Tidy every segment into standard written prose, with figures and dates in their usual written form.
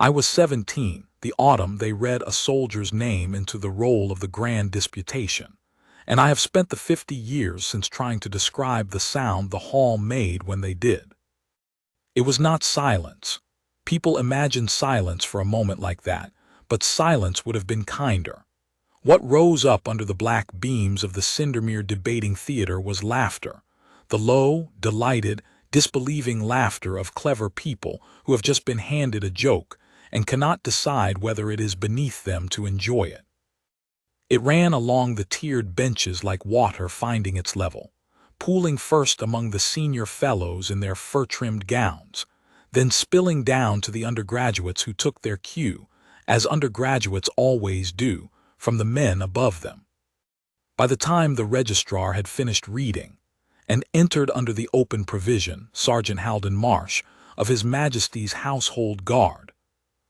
I was 17, the autumn they read a soldier's name into the roll of the grand disputation, and I have spent the 50 years since trying to describe the sound the hall made when they did. It was not silence. People imagine silence for a moment like that, but silence would have been kinder. What rose up under the black beams of the Cindermere debating theater was laughter, the low, delighted, disbelieving laughter of clever people who have just been handed a joke and cannot decide whether it is beneath them to enjoy it. It ran along the tiered benches like water finding its level, pooling first among the senior fellows in their fur-trimmed gowns, then spilling down to the undergraduates who took their cue, as undergraduates always do, from the men above them. By the time the registrar had finished reading, and entered under the open provision, Sergeant Halden Marsh, of His Majesty's Household Guard,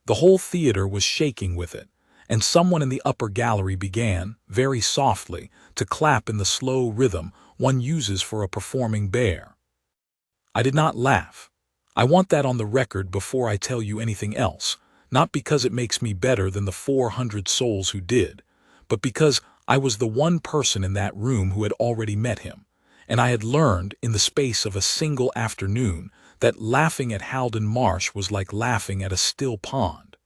the whole theater was shaking with it, and someone in the upper gallery began, very softly, to clap in the slow rhythm one uses for a performing bear. I did not laugh. I want that on the record before I tell you anything else, not because it makes me better than the 400 souls who did, but because I was the one person in that room who had already met him, and I had learned in the space of a single afternoon that laughing at Halden Marsh was like laughing at a still pond.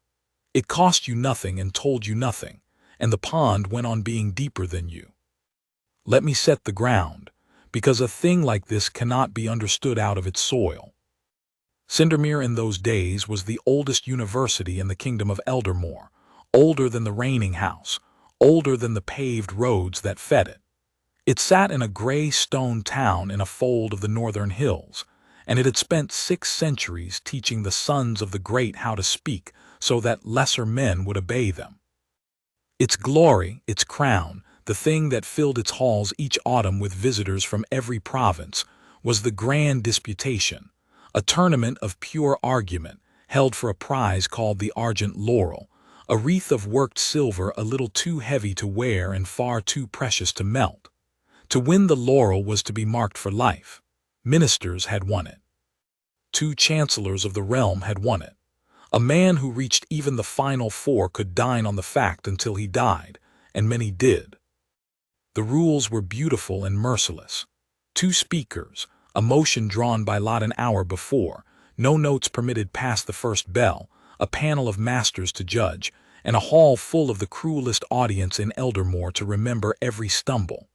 It cost you nothing and told you nothing, and the pond went on being deeper than you. Let me set the ground, because a thing like this cannot be understood out of its soil. Cindermere in those days was the oldest university in the kingdom of Eldermore, older than the reigning house, older than the paved roads that fed it. It sat in a gray stone town in a fold of the northern hills, and it had spent 6 centuries teaching the sons of the great how to speak so that lesser men would obey them. Its glory, its crown, the thing that filled its halls each autumn with visitors from every province, was the grand disputation, a tournament of pure argument held for a prize called the Argent Laurel, a wreath of worked silver a little too heavy to wear and far too precious to melt. To win the laurel was to be marked for life. Ministers had won it. 2 chancellors of the realm had won it. A man who reached even the final 4 could dine on the fact until he died, and many did. The rules were beautiful and merciless. 2 speakers, a motion drawn by lot an hour before, no notes permitted past the first bell, a panel of masters to judge, and a hall full of the cruelest audience in Eldermore to remember every stumble.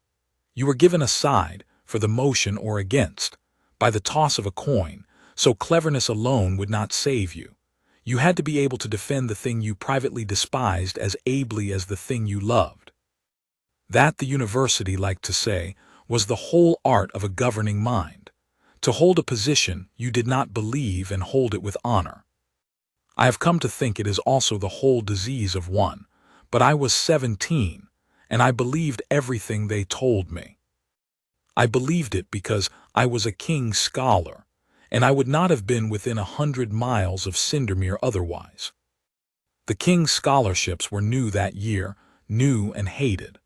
You were given a side, for the motion or against, by the toss of a coin, so cleverness alone would not save you. You had to be able to defend the thing you privately despised as ably as the thing you loved. That, the university liked to say, was the whole art of a governing mind. To hold a position you did not believe and hold it with honor. I have come to think it is also the whole disease of one, but I was 17, and I believed everything they told me. I believed it because I was a king's scholar, and I would not have been within 100 miles of Cindermere otherwise. The king's scholarships were new that year, new and hated.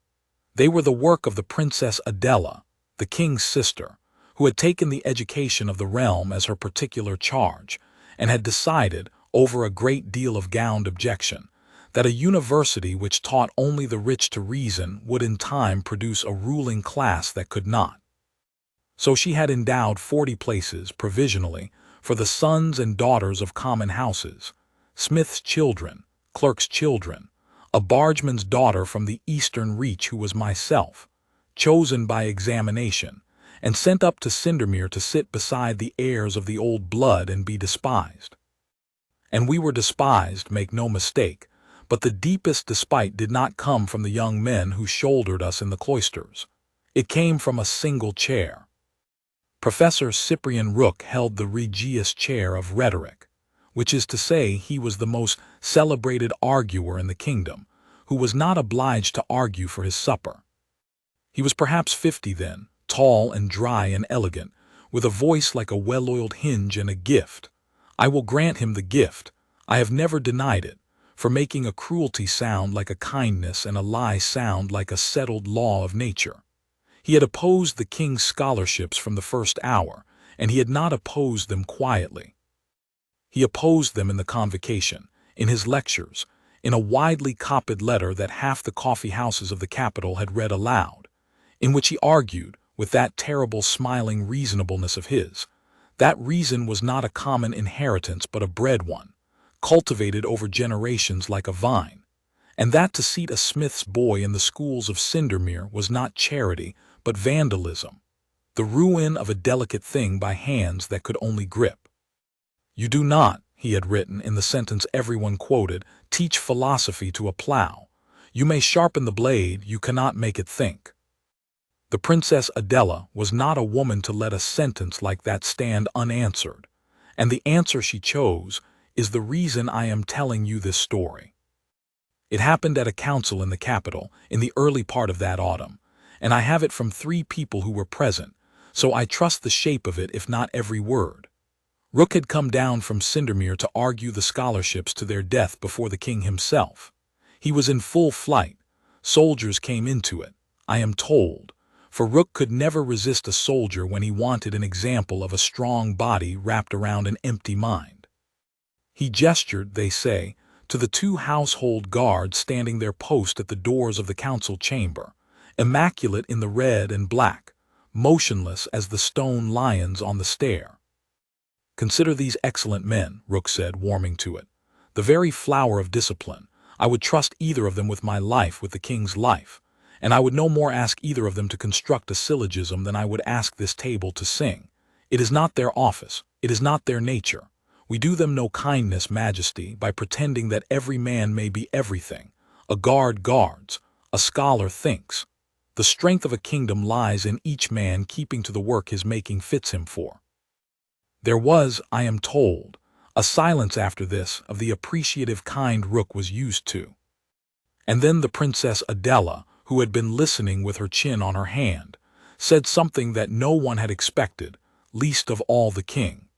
They were the work of the Princess Adela, the king's sister, who had taken the education of the realm as her particular charge, and had decided, over a great deal of gowned objection, that a university which taught only the rich to reason would in time produce a ruling class that could not. So she had endowed 40 places, provisionally, for the sons and daughters of common houses, smiths' children, clerks' children, a bargeman's daughter from the eastern reach who was myself, chosen by examination, and sent up to Cindermere to sit beside the heirs of the old blood and be despised. And we were despised, make no mistake, but the deepest despite did not come from the young men who shouldered us in the cloisters. It came from a single chair. Professor Cyprian Rooke held the Regius chair of rhetoric, which is to say he was the most celebrated arguer in the kingdom, who was not obliged to argue for his supper. He was perhaps 50 then, tall and dry and elegant, with a voice like a well-oiled hinge and a gift. I will grant him the gift, I have never denied it, for making a cruelty sound like a kindness and a lie sound like a settled law of nature. He had opposed the king's scholarships from the first hour, and he had not opposed them quietly. He opposed them in the convocation, in his lectures, in a widely copied letter that half the coffee houses of the capital had read aloud, in which he argued, with that terrible smiling reasonableness of his, that reason was not a common inheritance but a bred one, cultivated over generations like a vine, and that to seat a smith's boy in the schools of Cindermere was not charity but vandalism, the ruin of a delicate thing by hands that could only grip. You do not, he had written in the sentence everyone quoted, teach philosophy to a plough. You may sharpen the blade, you cannot make it think. The Princess Adela was not a woman to let a sentence like that stand unanswered, and the answer she chose is the reason I am telling you this story. It happened at a council in the capital in the early part of that autumn, and I have it from 3 people who were present, so I trust the shape of it if not every word. Rook had come down from Cindermere to argue the scholarships to their death before the king himself. He was in full flight. Soldiers came into it, I am told, for Rook could never resist a soldier when he wanted an example of a strong body wrapped around an empty mind. He gestured, they say, to the 2 household guards standing their post at the doors of the council chamber, immaculate in the red and black, motionless as the stone lions on the stair. Consider these excellent men, Rook said, warming to it. The very flower of discipline. I would trust either of them with my life, with the king's life, and I would no more ask either of them to construct a syllogism than I would ask this table to sing. It is not their office, it is not their nature. We do them no kindness, Majesty, by pretending that every man may be everything. A guard guards, a scholar thinks. The strength of a kingdom lies in each man keeping to the work his making fits him for. There was, I am told, a silence after this of the appreciative kind Rook was used to. And then the Princess Adela, who had been listening with her chin on her hand, said something that no one had expected, least of all the king.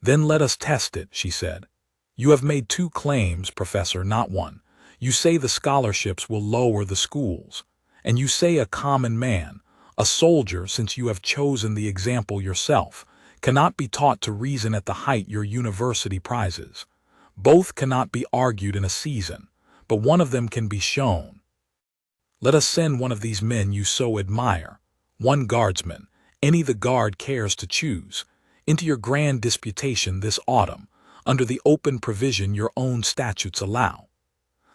Then let us test it, she said. You have made 2 claims, Professor, not one. You say the scholarships will lower the schools, and you say a common man, a soldier, since you have chosen the example yourself, cannot be taught to reason at the height your university prizes. Both cannot be argued in a season, but one of them can be shown. Let us send one of these men you so admire, one guardsman, any the guard cares to choose, into your grand disputation this autumn, under the open provision your own statutes allow.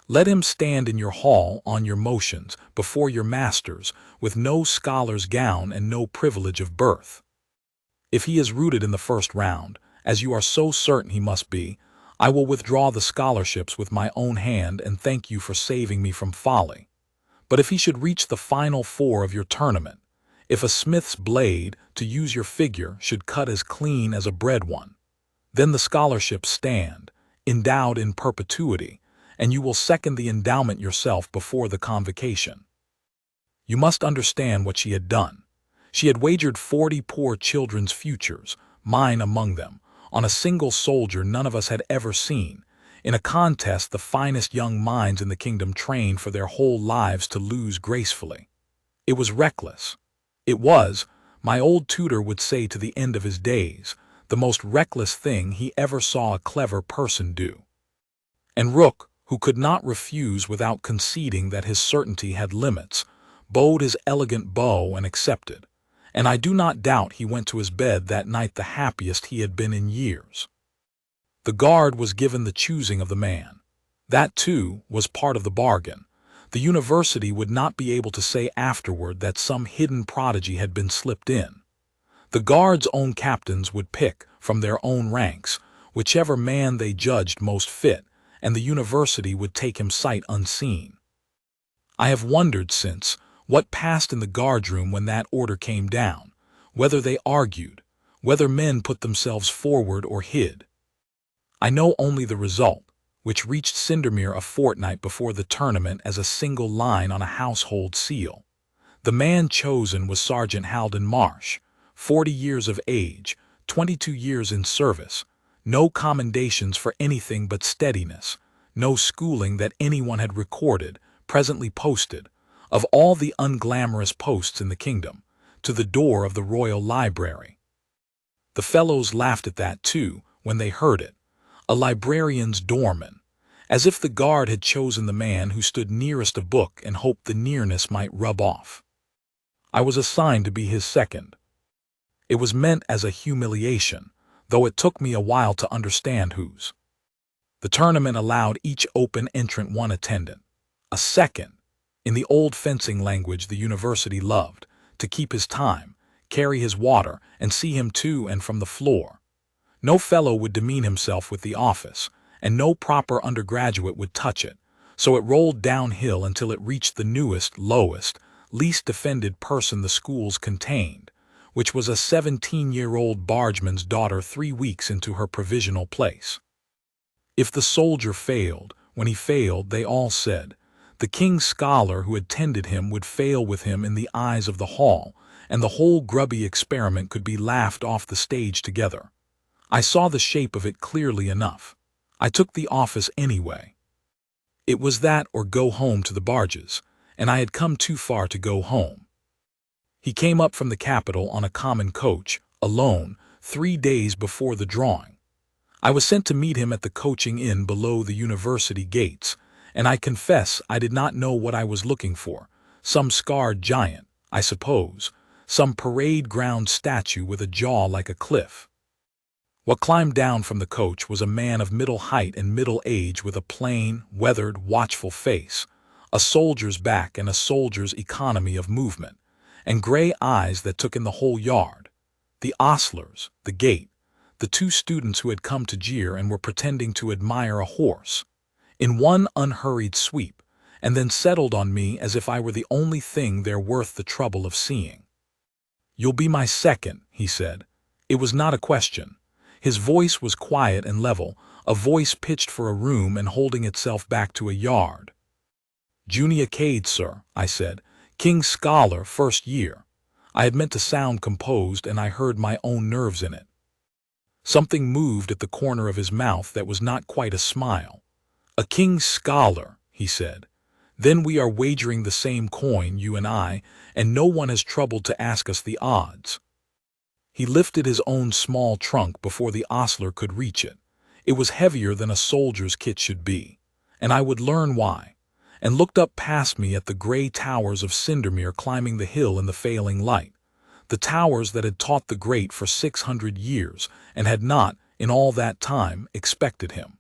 Let him stand in your hall on your motions before your masters with no scholar's gown and no privilege of birth. If he is rooted in the first round, as you are so certain he must be, I will withdraw the scholarships with my own hand and thank you for saving me from folly. But if he should reach the final 4 of your tournament, if a smith's blade, to use your figure, should cut as clean as a bred one, then the scholarships stand, endowed in perpetuity, and you will second the endowment yourself before the convocation. You must understand what she had done. She had wagered 40 poor children's futures, mine among them, on a single soldier none of us had ever seen, in a contest the finest young minds in the kingdom trained for their whole lives to lose gracefully. It was reckless. It was, my old tutor would say to the end of his days, the most reckless thing he ever saw a clever person do. And Rook, who could not refuse without conceding that his certainty had limits, bowed his elegant bow and accepted. And I do not doubt he went to his bed that night the happiest he had been in years. The guard was given the choosing of the man. That, too, was part of the bargain. The university would not be able to say afterward that some hidden prodigy had been slipped in. The guard's own captains would pick, from their own ranks, whichever man they judged most fit, and the university would take him sight unseen. I have wondered since, what passed in the guardroom when that order came down, whether they argued, whether men put themselves forward or hid. I know only the result, which reached Cindermere a fortnight before the tournament as a single line on a household seal. The man chosen was Sergeant Halden Marsh, 40 years of age, 22 years in service, no commendations for anything but steadiness, no schooling that anyone had recorded, presently posted, of all the unglamorous posts in the kingdom, to the door of the royal library. The fellows laughed at that, too, when they heard it. A librarian's doorman, as if the guard had chosen the man who stood nearest a book and hoped the nearness might rub off. I was assigned to be his second. It was meant as a humiliation, though it took me a while to understand whose. The tournament allowed each open entrant one attendant, a second, in the old fencing language the university loved, to keep his time, carry his water, and see him to and from the floor. No fellow would demean himself with the office, and no proper undergraduate would touch it, so it rolled downhill until it reached the newest, lowest, least defended person the schools contained, which was a 17-year-old bargeman's daughter 3 weeks into her provisional place. If the soldier failed, when he failed, they all said, the king's scholar who had tended him would fail with him in the eyes of the hall, and the whole grubby experiment could be laughed off the stage together. I saw the shape of it clearly enough. I took the office anyway. It was that or go home to the barges, and I had come too far to go home. He came up from the capital on a common coach, alone, 3 days before the drawing. I was sent to meet him at the coaching inn below the university gates, and I confess I did not know what I was looking for. Some scarred giant, I suppose, some parade ground statue with a jaw like a cliff. What climbed down from the coach was a man of middle height and middle age with a plain, weathered, watchful face, a soldier's back and a soldier's economy of movement, and gray eyes that took in the whole yard, the ostlers, the gate, the 2 students who had come to jeer and were pretending to admire a horse, in one unhurried sweep, and then settled on me as if I were the only thing there worth the trouble of seeing. "You'll be my second," he said. It was not a question. His voice was quiet and level, a voice pitched for a room and holding itself back to a yard. "Junior Cade, sir," I said. "King's scholar, first year." I had meant to sound composed, and I heard my own nerves in it. Something moved at the corner of his mouth that was not quite a smile. "A king's scholar," he said. "Then we are wagering the same coin, you and I, and no one has troubled to ask us the odds." He lifted his own small trunk before the ostler could reach it. It was heavier than a soldier's kit should be, and I would learn why, and looked up past me at the gray towers of Cindermere climbing the hill in the failing light, the towers that had taught the great for 600 years and had not, in all that time, expected him.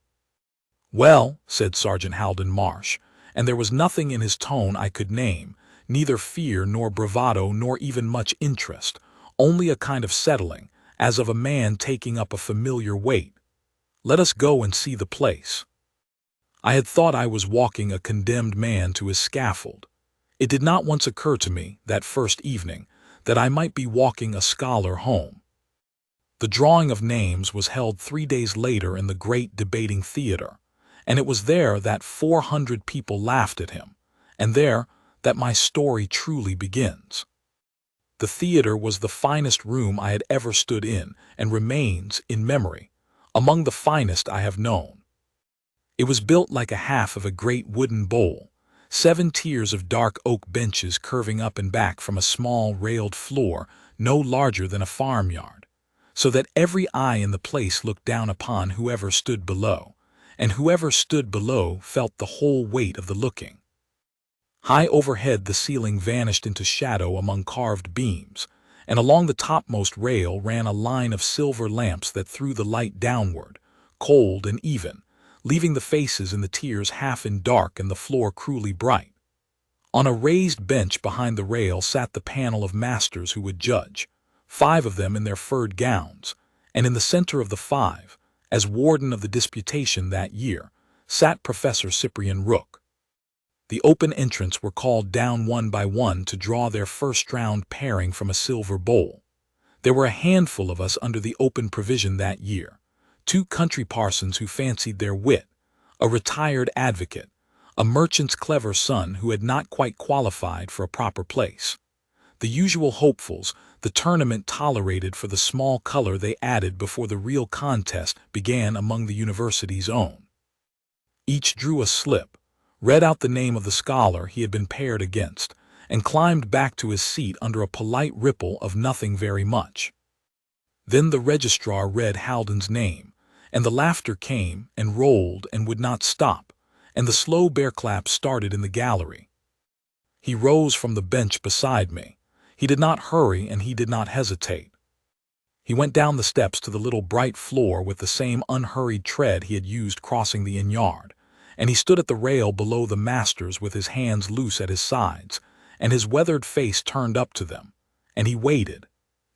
"Well," said Sergeant Halden Marsh, and there was nothing in his tone I could name, neither fear nor bravado nor even much interest, only a kind of settling, as of a man taking up a familiar weight. "Let us go and see the place." I had thought I was walking a condemned man to his scaffold. It did not once occur to me, that first evening, that I might be walking a scholar home. The drawing of names was held 3 days later in the great debating theater, and it was there that 400 people laughed at him, and there that my story truly begins. The theater was the finest room I had ever stood in, and remains, in memory, among the finest I have known. It was built like a half of a great wooden bowl, 7 tiers of dark oak benches curving up and back from a small railed floor no larger than a farmyard, so that every eye in the place looked down upon whoever stood below, and whoever stood below felt the whole weight of the looking. High overhead the ceiling vanished into shadow among carved beams, and along the topmost rail ran a line of silver lamps that threw the light downward, cold and even, leaving the faces in the tiers half in dark and the floor cruelly bright. On a raised bench behind the rail sat the panel of masters who would judge, 5 of them in their furred gowns, and in the center of the 5, as warden of the disputation that year, sat Professor Cyprian Rook. The open entrants were called down one by one to draw their first-round pairing from a silver bowl. There were a handful of us under the open provision that year, 2 country parsons who fancied their wit, a retired advocate, a merchant's clever son who had not quite qualified for a proper place. The usual hopefuls, the tournament tolerated for the small color they added before the real contest began among the university's own. Each drew a slip, read out the name of the scholar he had been paired against, and climbed back to his seat under a polite ripple of nothing very much. Then the registrar read Halden's name, and the laughter came and rolled and would not stop, and the slow bear clap started in the gallery. He rose from the bench beside me. He did not hurry and he did not hesitate. He went down the steps to the little bright floor with the same unhurried tread he had used crossing the inn-yard, and he stood at the rail below the masters with his hands loose at his sides, and his weathered face turned up to them, and he waited,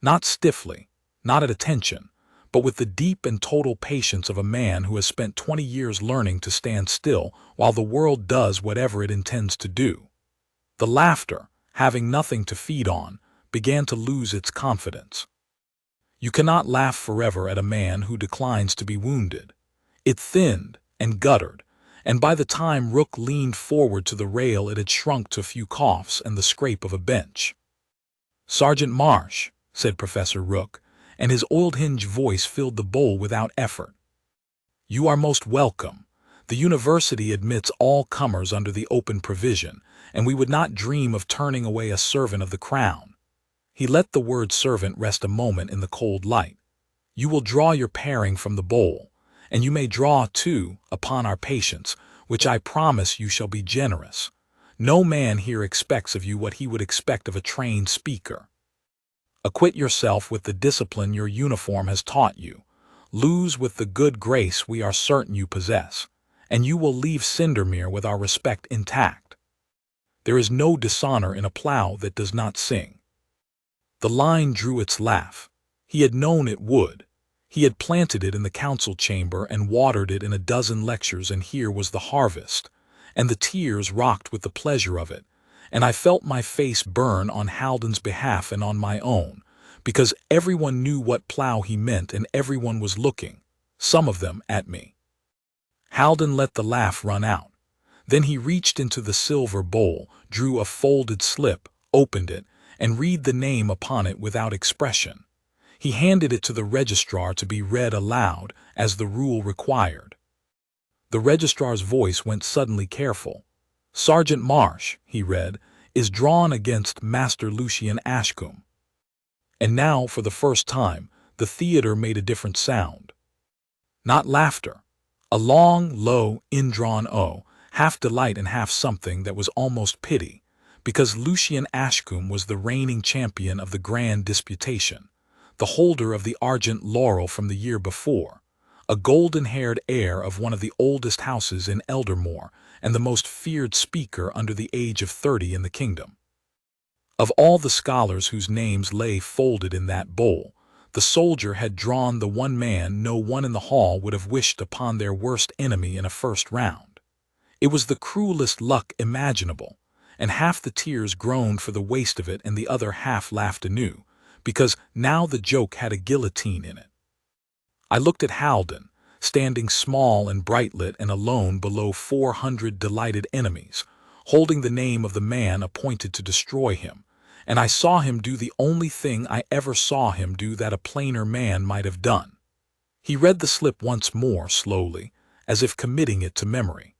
not stiffly, not at attention, but with the deep and total patience of a man who has spent 20 years learning to stand still while the world does whatever it intends to do. The laughter, having nothing to feed on, began to lose its confidence. You cannot laugh forever at a man who declines to be wounded. It thinned and guttered, and by the time Rook leaned forward to the rail it had shrunk to a few coughs and the scrape of a bench. "Sergeant Marsh," said Professor Rook, and his oiled-hinge voice filled the bowl without effort. "You are most welcome. The university admits all comers under the open provision, and we would not dream of turning away a servant of the crown." He let the word servant rest a moment in the cold light. "You will draw your paring from the bowl, and you may draw, too, upon our patience, which I promise you shall be generous. No man here expects of you what he would expect of a trained speaker. Acquit yourself with the discipline your uniform has taught you. Lose with the good grace we are certain you possess, and you will leave Cindermere with our respect intact. There is no dishonor in a plough that does not sing." The line drew its laugh. He had known it would. He had planted it in the council chamber and watered it in a dozen lectures, and here was the harvest, and the tears rocked with the pleasure of it, and I felt my face burn on Haldon's behalf and on my own, because everyone knew what plough he meant and everyone was looking, some of them, at me. Haldon let the laugh run out. Then he reached into the silver bowl, drew a folded slip, opened it, and read the name upon it without expression. He handed it to the registrar to be read aloud, as the rule required. The registrar's voice went suddenly careful. "Sergeant Marsh," he read, "is drawn against Master Lucian Ashcombe." And now, for the first time, the theater made a different sound. Not laughter. A long, low, indrawn O, half delight and half something that was almost pity, because Lucian Ashcombe was the reigning champion of the grand disputation, the holder of the argent laurel from the year before, a golden-haired heir of one of the oldest houses in Eldermore, and the most feared speaker under the age of 30 in the kingdom. Of all the scholars whose names lay folded in that bowl, the soldier had drawn the one man no one in the hall would have wished upon their worst enemy in a first round. It was the cruelest luck imaginable, and half the tears groaned for the waste of it and the other half laughed anew, because now the joke had a guillotine in it. I looked at Haldon, standing small and bright-lit and alone below 400 delighted enemies, holding the name of the man appointed to destroy him, and I saw him do the only thing I ever saw him do that a plainer man might have done. He read the slip once more slowly, as if committing it to memory.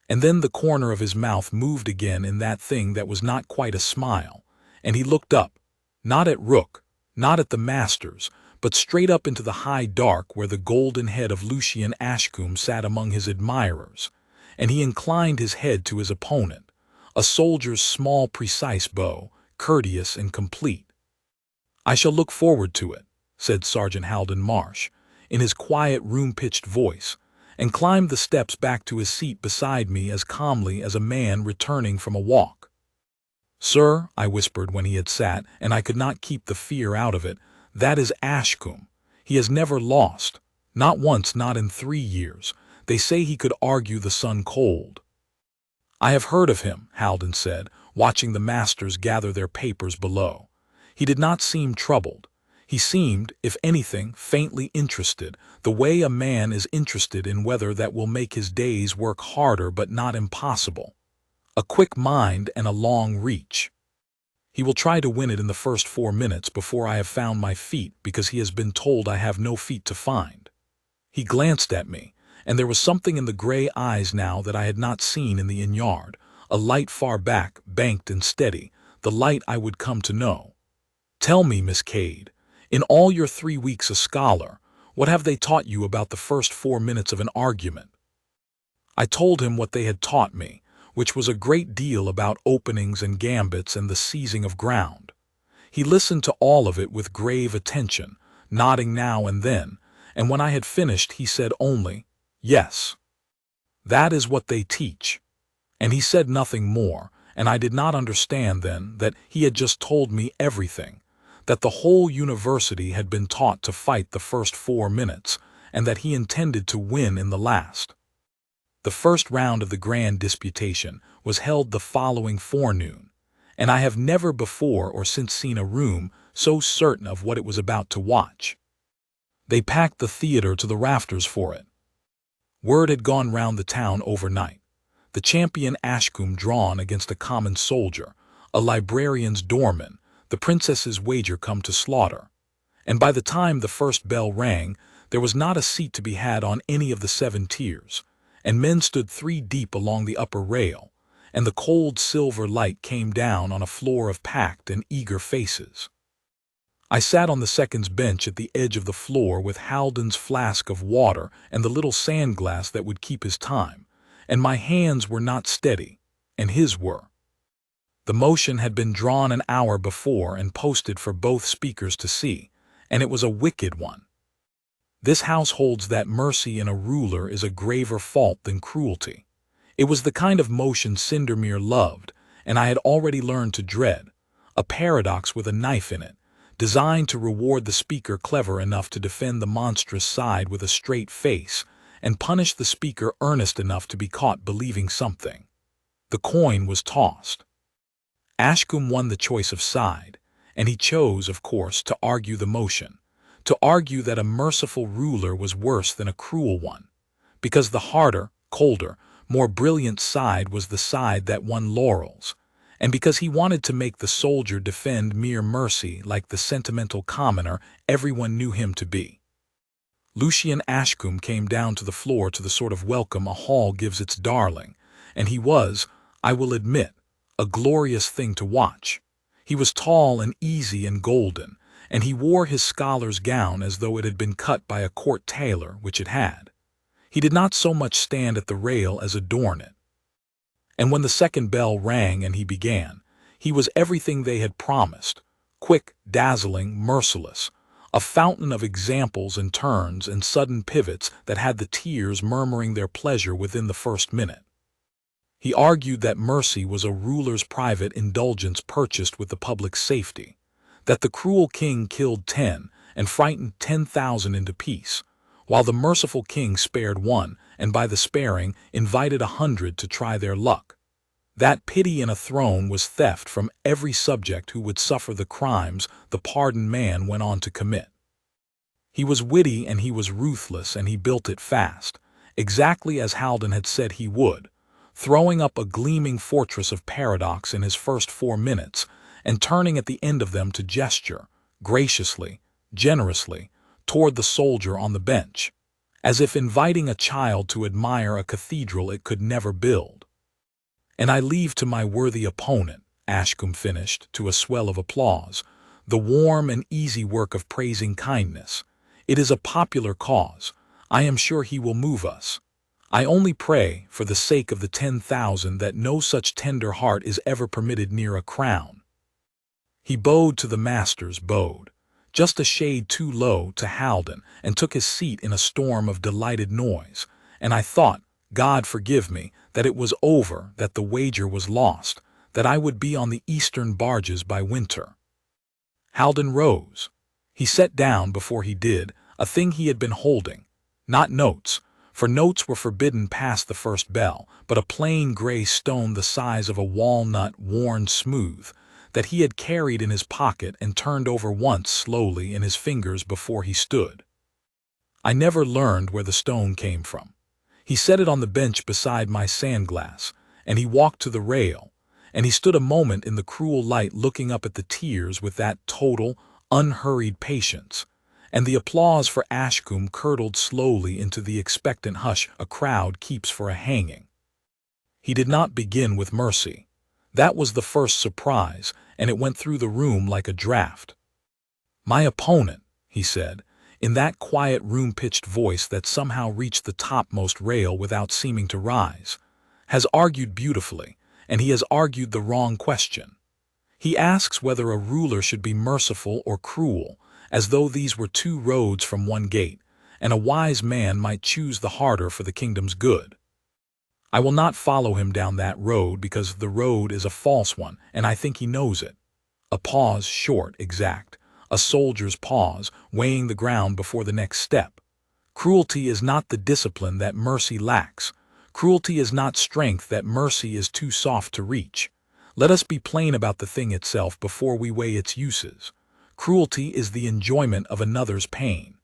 And then the corner of his mouth moved again in that thing that was not quite a smile, and he looked up, not at Rook, not at the masters, but straight up into the high dark where the golden head of Lucian Ashcombe sat among his admirers, and he inclined his head to his opponent, a soldier's small precise bow, courteous and complete. "I shall look forward to it," said Sergeant Haldon Marsh, in his quiet room-pitched voice, and climbed the steps back to his seat beside me as calmly as a man returning from a walk. "Sir," I whispered when he had sat, and I could not keep the fear out of it, "that is Ashcombe. He has never lost. Not once, not in 3 years. They say he could argue the sun cold." "I have heard of him," Haldon said, watching the masters gather their papers below. He did not seem troubled. He seemed, if anything, faintly interested, the way a man is interested in weather that will make his day's work harder but not impossible. A quick mind and a long reach. He will try to win it in the first 4 minutes before I have found my feet, because he has been told I have no feet to find. He glanced at me, and there was something in the gray eyes now that I had not seen in the inn-yard, a light far back, banked and steady, the light I would come to know. "Tell me, Miss Cade, in all your 3 weeks a scholar, what have they taught you about the first 4 minutes of an argument?" I told him what they had taught me, which was a great deal about openings and gambits and the seizing of ground. He listened to all of it with grave attention, nodding now and then, and when I had finished he said only, "Yes, that is what they teach." And he said nothing more, and I did not understand then that he had just told me everything, that the whole university had been taught to fight the first 4 minutes, and that he intended to win in the last. The first round of the grand disputation was held the following forenoon, and I have never before or since seen a room so certain of what it was about to watch. They packed the theater to the rafters for it. Word had gone round the town overnight. The champion Ashcombe drawn against a common soldier, a librarian's doorman, the princess's wager come to slaughter. And by the time the first bell rang, there was not a seat to be had on any of the 7 tiers, and men stood 3 deep along the upper rail, and the cold silver light came down on a floor of packed and eager faces. I sat on the second's bench at the edge of the floor with Haldon's flask of water and the little sand glass that would keep his time, and my hands were not steady, and his were. The motion had been drawn an hour before and posted for both speakers to see, and it was a wicked one. This house holds that mercy in a ruler is a graver fault than cruelty. It was the kind of motion Cindermere loved, and I had already learned to dread, a paradox with a knife in it, designed to reward the speaker clever enough to defend the monstrous side with a straight face, and punish the speaker earnest enough to be caught believing something. The coin was tossed. Ashcombe won the choice of side, and he chose, of course, to argue the motion, to argue that a merciful ruler was worse than a cruel one, because the harder, colder, more brilliant side was the side that won laurels, and because he wanted to make the soldier defend mere mercy like the sentimental commoner everyone knew him to be. Lucian Ashcombe came down to the floor to the sort of welcome a hall gives its darling, and he was, I will admit, a glorious thing to watch. He was tall and easy and golden, and he wore his scholar's gown as though it had been cut by a court tailor, which it had. He did not so much stand at the rail as adorn it. And when the second bell rang and he began, he was everything they had promised, quick, dazzling, merciless, a fountain of examples and turns and sudden pivots that had the tears murmuring their pleasure within the first minute. He argued that mercy was a ruler's private indulgence purchased with the public safety, that the cruel king killed 10 and frightened 10,000 into peace, while the merciful king spared 1 and by the sparing invited 100 to try their luck. That pity in a throne was theft from every subject who would suffer the crimes the pardoned man went on to commit. He was witty and he was ruthless and he built it fast, exactly as Haldon had said he would, throwing up a gleaming fortress of paradox in his first 4 minutes and turning at the end of them to gesture, graciously, generously, toward the soldier on the bench, as if inviting a child to admire a cathedral it could never build. And I leave to my worthy opponent, Ashcombe finished, to a swell of applause, the warm and easy work of praising kindness. It is a popular cause. I am sure he will move us. I only pray, for the sake of the 10,000, that no such tender heart is ever permitted near a crown. He bowed to the masters, bowed, just a shade too low, to Haldon, and took his seat in a storm of delighted noise, and I thought, God forgive me, that it was over, that the wager was lost, that I would be on the eastern barges by winter. Haldon rose. He set down before he did a thing he had been holding, not notes, for notes were forbidden past the first bell, but a plain gray stone the size of a walnut worn smooth, that he had carried in his pocket and turned over once slowly in his fingers before he stood. I never learned where the stone came from. He set it on the bench beside my sandglass, and he walked to the rail, and he stood a moment in the cruel light looking up at the tiers with that total, unhurried patience, and the applause for Ashcombe curdled slowly into the expectant hush a crowd keeps for a hanging. He did not begin with mercy. That was the first surprise, and it went through the room like a draught. My opponent, he said, in that quiet room-pitched voice that somehow reached the topmost rail without seeming to rise, has argued beautifully, and he has argued the wrong question. He asks whether a ruler should be merciful or cruel, as though these were two roads from one gate, and a wise man might choose the harder for the kingdom's good. I will not follow him down that road because the road is a false one, and I think he knows it. A pause short, exact, a soldier's pause, weighing the ground before the next step. Cruelty is not the discipline that mercy lacks. Cruelty is not strength that mercy is too soft to reach. Let us be plain about the thing itself before we weigh its uses. Cruelty is the enjoyment of another's pain,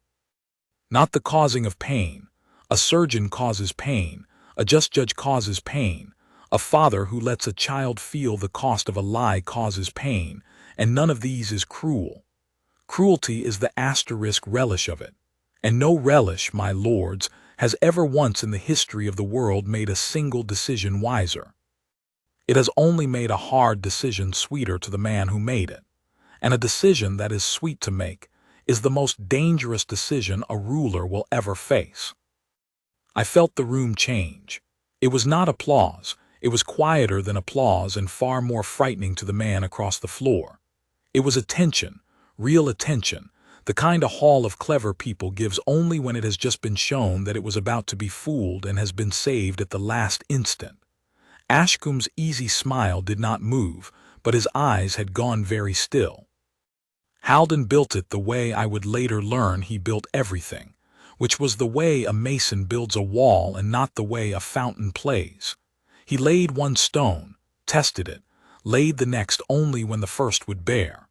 not the causing of pain. A surgeon causes pain. A just judge causes pain. A father who lets a child feel the cost of a lie causes pain, and none of these is cruel. Cruelty is the asterisk relish of it. And no relish, my lords, has ever once in the history of the world made a single decision wiser. It has only made a hard decision sweeter to the man who made it. And a decision that is sweet to make is the most dangerous decision a ruler will ever face. I felt the room change. It was not applause. It was quieter than applause and far more frightening to the man across the floor. It was attention, real attention, the kind a hall of clever people gives only when it has just been shown that it was about to be fooled and has been saved at the last instant. Ashcombe's easy smile did not move, but his eyes had gone very still. Haldon built it the way I would later learn he built everything, which was the way a mason builds a wall and not the way a fountain plays. He laid one stone, tested it, laid the next only when the first would bear.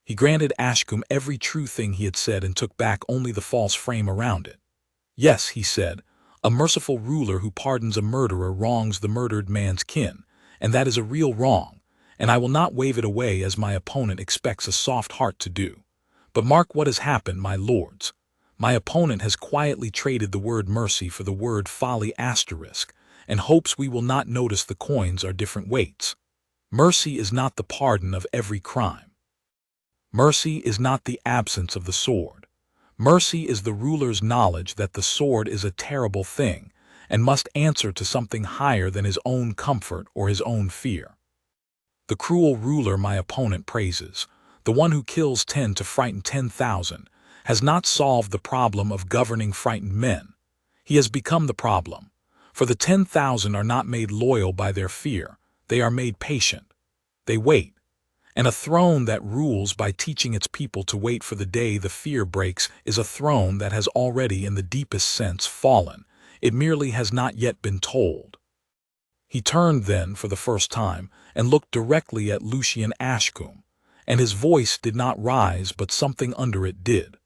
He granted Ashcombe every true thing he had said and took back only the false frame around it. Yes, he said, a merciful ruler who pardons a murderer wrongs the murdered man's kin, and that is a real wrong, and I will not wave it away as my opponent expects a soft heart to do. But mark what has happened, my lords. My opponent has quietly traded the word mercy for the word folly asterisk, and hopes we will not notice the coins are different weights. Mercy is not the pardon of every crime. Mercy is not the absence of the sword. Mercy is the ruler's knowledge that the sword is a terrible thing and must answer to something higher than his own comfort or his own fear. The cruel ruler my opponent praises, the one who kills 10 to frighten 10,000, has not solved the problem of governing frightened men. He has become the problem. For the 10,000 are not made loyal by their fear, they are made patient. They wait. And a throne that rules by teaching its people to wait for the day the fear breaks is a throne that has already in the deepest sense fallen. It merely has not yet been told. He turned then for the first time and looked directly at Lucian Ashcombe, and his voice did not rise but something under it did.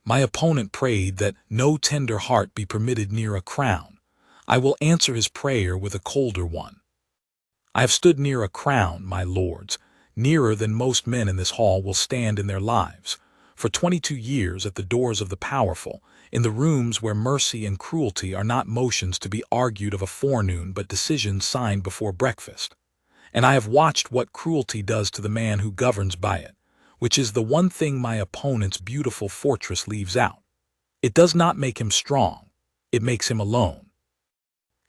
My opponent prayed that no tender heart be permitted near a crown. I will answer his prayer with a colder one. I have stood near a crown, my lords, nearer than most men in this hall will stand in their lives, for 22 years at the doors of the powerful, in the rooms where mercy and cruelty are not motions to be argued of a forenoon but decisions signed before breakfast. And I have watched what cruelty does to the man who governs by it, which is the one thing my opponent's beautiful fortress leaves out. It does not make him strong, it makes him alone.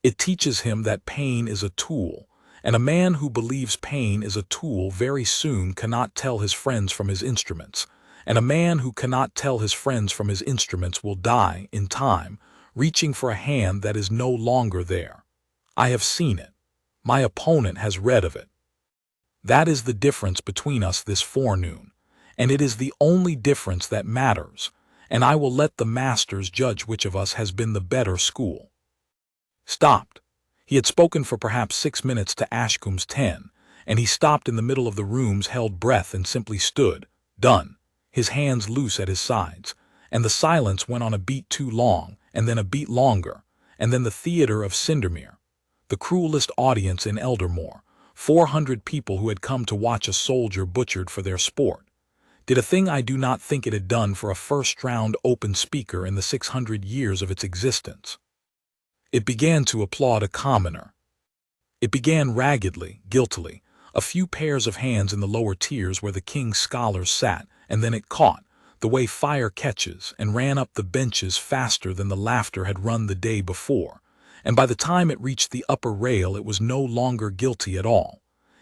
It teaches him that pain is a tool, and a man who believes pain is a tool very soon cannot tell his friends from his instruments, and a man who cannot tell his friends from his instruments will die, in time, reaching for a hand that is no longer there. I have seen it. My opponent has read of it. That is the difference between us this forenoon, and it is the only difference that matters, and I will let the masters judge which of us has been the better school. Stopped. He had spoken for perhaps 6 minutes to Ashcombe's 10, and he stopped in the middle of the room's held breath and simply stood, done, his hands loose at his sides, and the silence went on a beat too long, and then a beat longer, and then the theater of Cindermere, the cruelest audience in Eldermore, 400 people who had come to watch a soldier butchered for their sport, did a thing I do not think it had done for a first-round open speaker in the 600 years of its existence. It began to applaud a commoner. It began raggedly, guiltily, a few pairs of hands in the lower tiers where the king's scholars sat, and then it caught, the way fire catches, and ran up the benches faster than the laughter had run the day before, and by the time it reached the upper rail it was no longer guilty at all.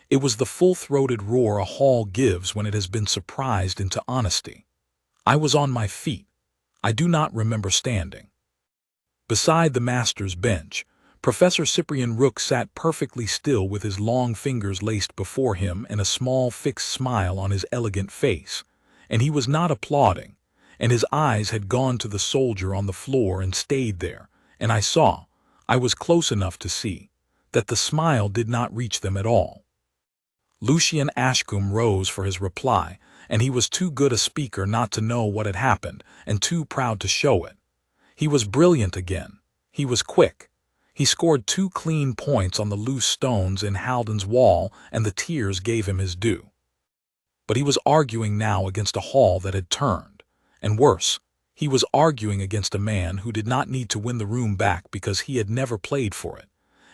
It was the full-throated roar a hall gives when it has been surprised into honesty. I was on my feet. I do not remember standing. Beside the master's bench, Professor Cyprian Rook sat perfectly still with his long fingers laced before him and a small fixed smile on his elegant face, and he was not applauding, and his eyes had gone to the soldier on the floor and stayed there, and I was close enough to see, that the smile did not reach them at all. Lucian Ashcombe rose for his reply, and he was too good a speaker not to know what had happened, and too proud to show it. He was brilliant again. He was quick. He scored 2 clean points on the loose stones in Haldon's wall, and the tears gave him his due. But he was arguing now against a hall that had turned, and worse, he was arguing against a man who did not need to win the room back because he had never played for it.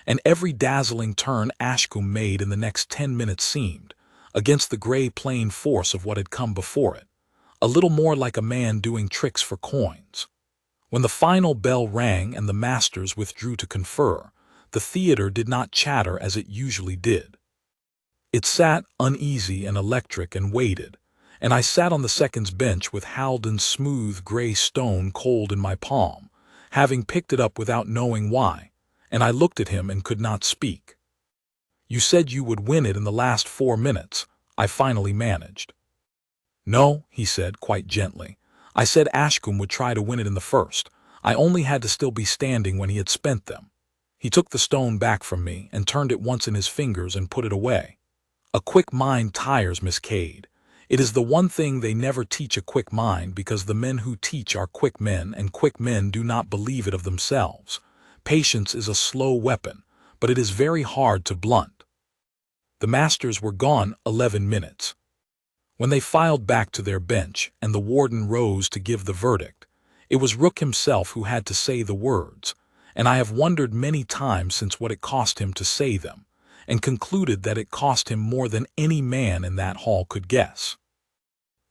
And every dazzling turn Ashcombe made in the next 10 minutes seemed, against the gray plain force of what had come before it, a little more like a man doing tricks for coins. When the final bell rang and the masters withdrew to confer, the theater did not chatter as it usually did. It sat uneasy and electric and waited, and I sat on the second's bench with Haldon's smooth gray stone cold in my palm, having picked it up without knowing why, and I looked at him and could not speak. "You said you would win it in the last 4 minutes," I finally managed. "No," he said quite gently. "I said Ashcombe would try to win it in the first. I only had to still be standing when he had spent them." He took the stone back from me and turned it once in his fingers and put it away. "A quick mind tires, Miss Cade. It is the one thing they never teach a quick mind because the men who teach are quick men, and quick men do not believe it of themselves. Patience is a slow weapon, but it is very hard to blunt." The masters were gone 11 minutes. When they filed back to their bench and the warden rose to give the verdict, it was Rook himself who had to say the words, and I have wondered many times since what it cost him to say them, and concluded that it cost him more than any man in that hall could guess.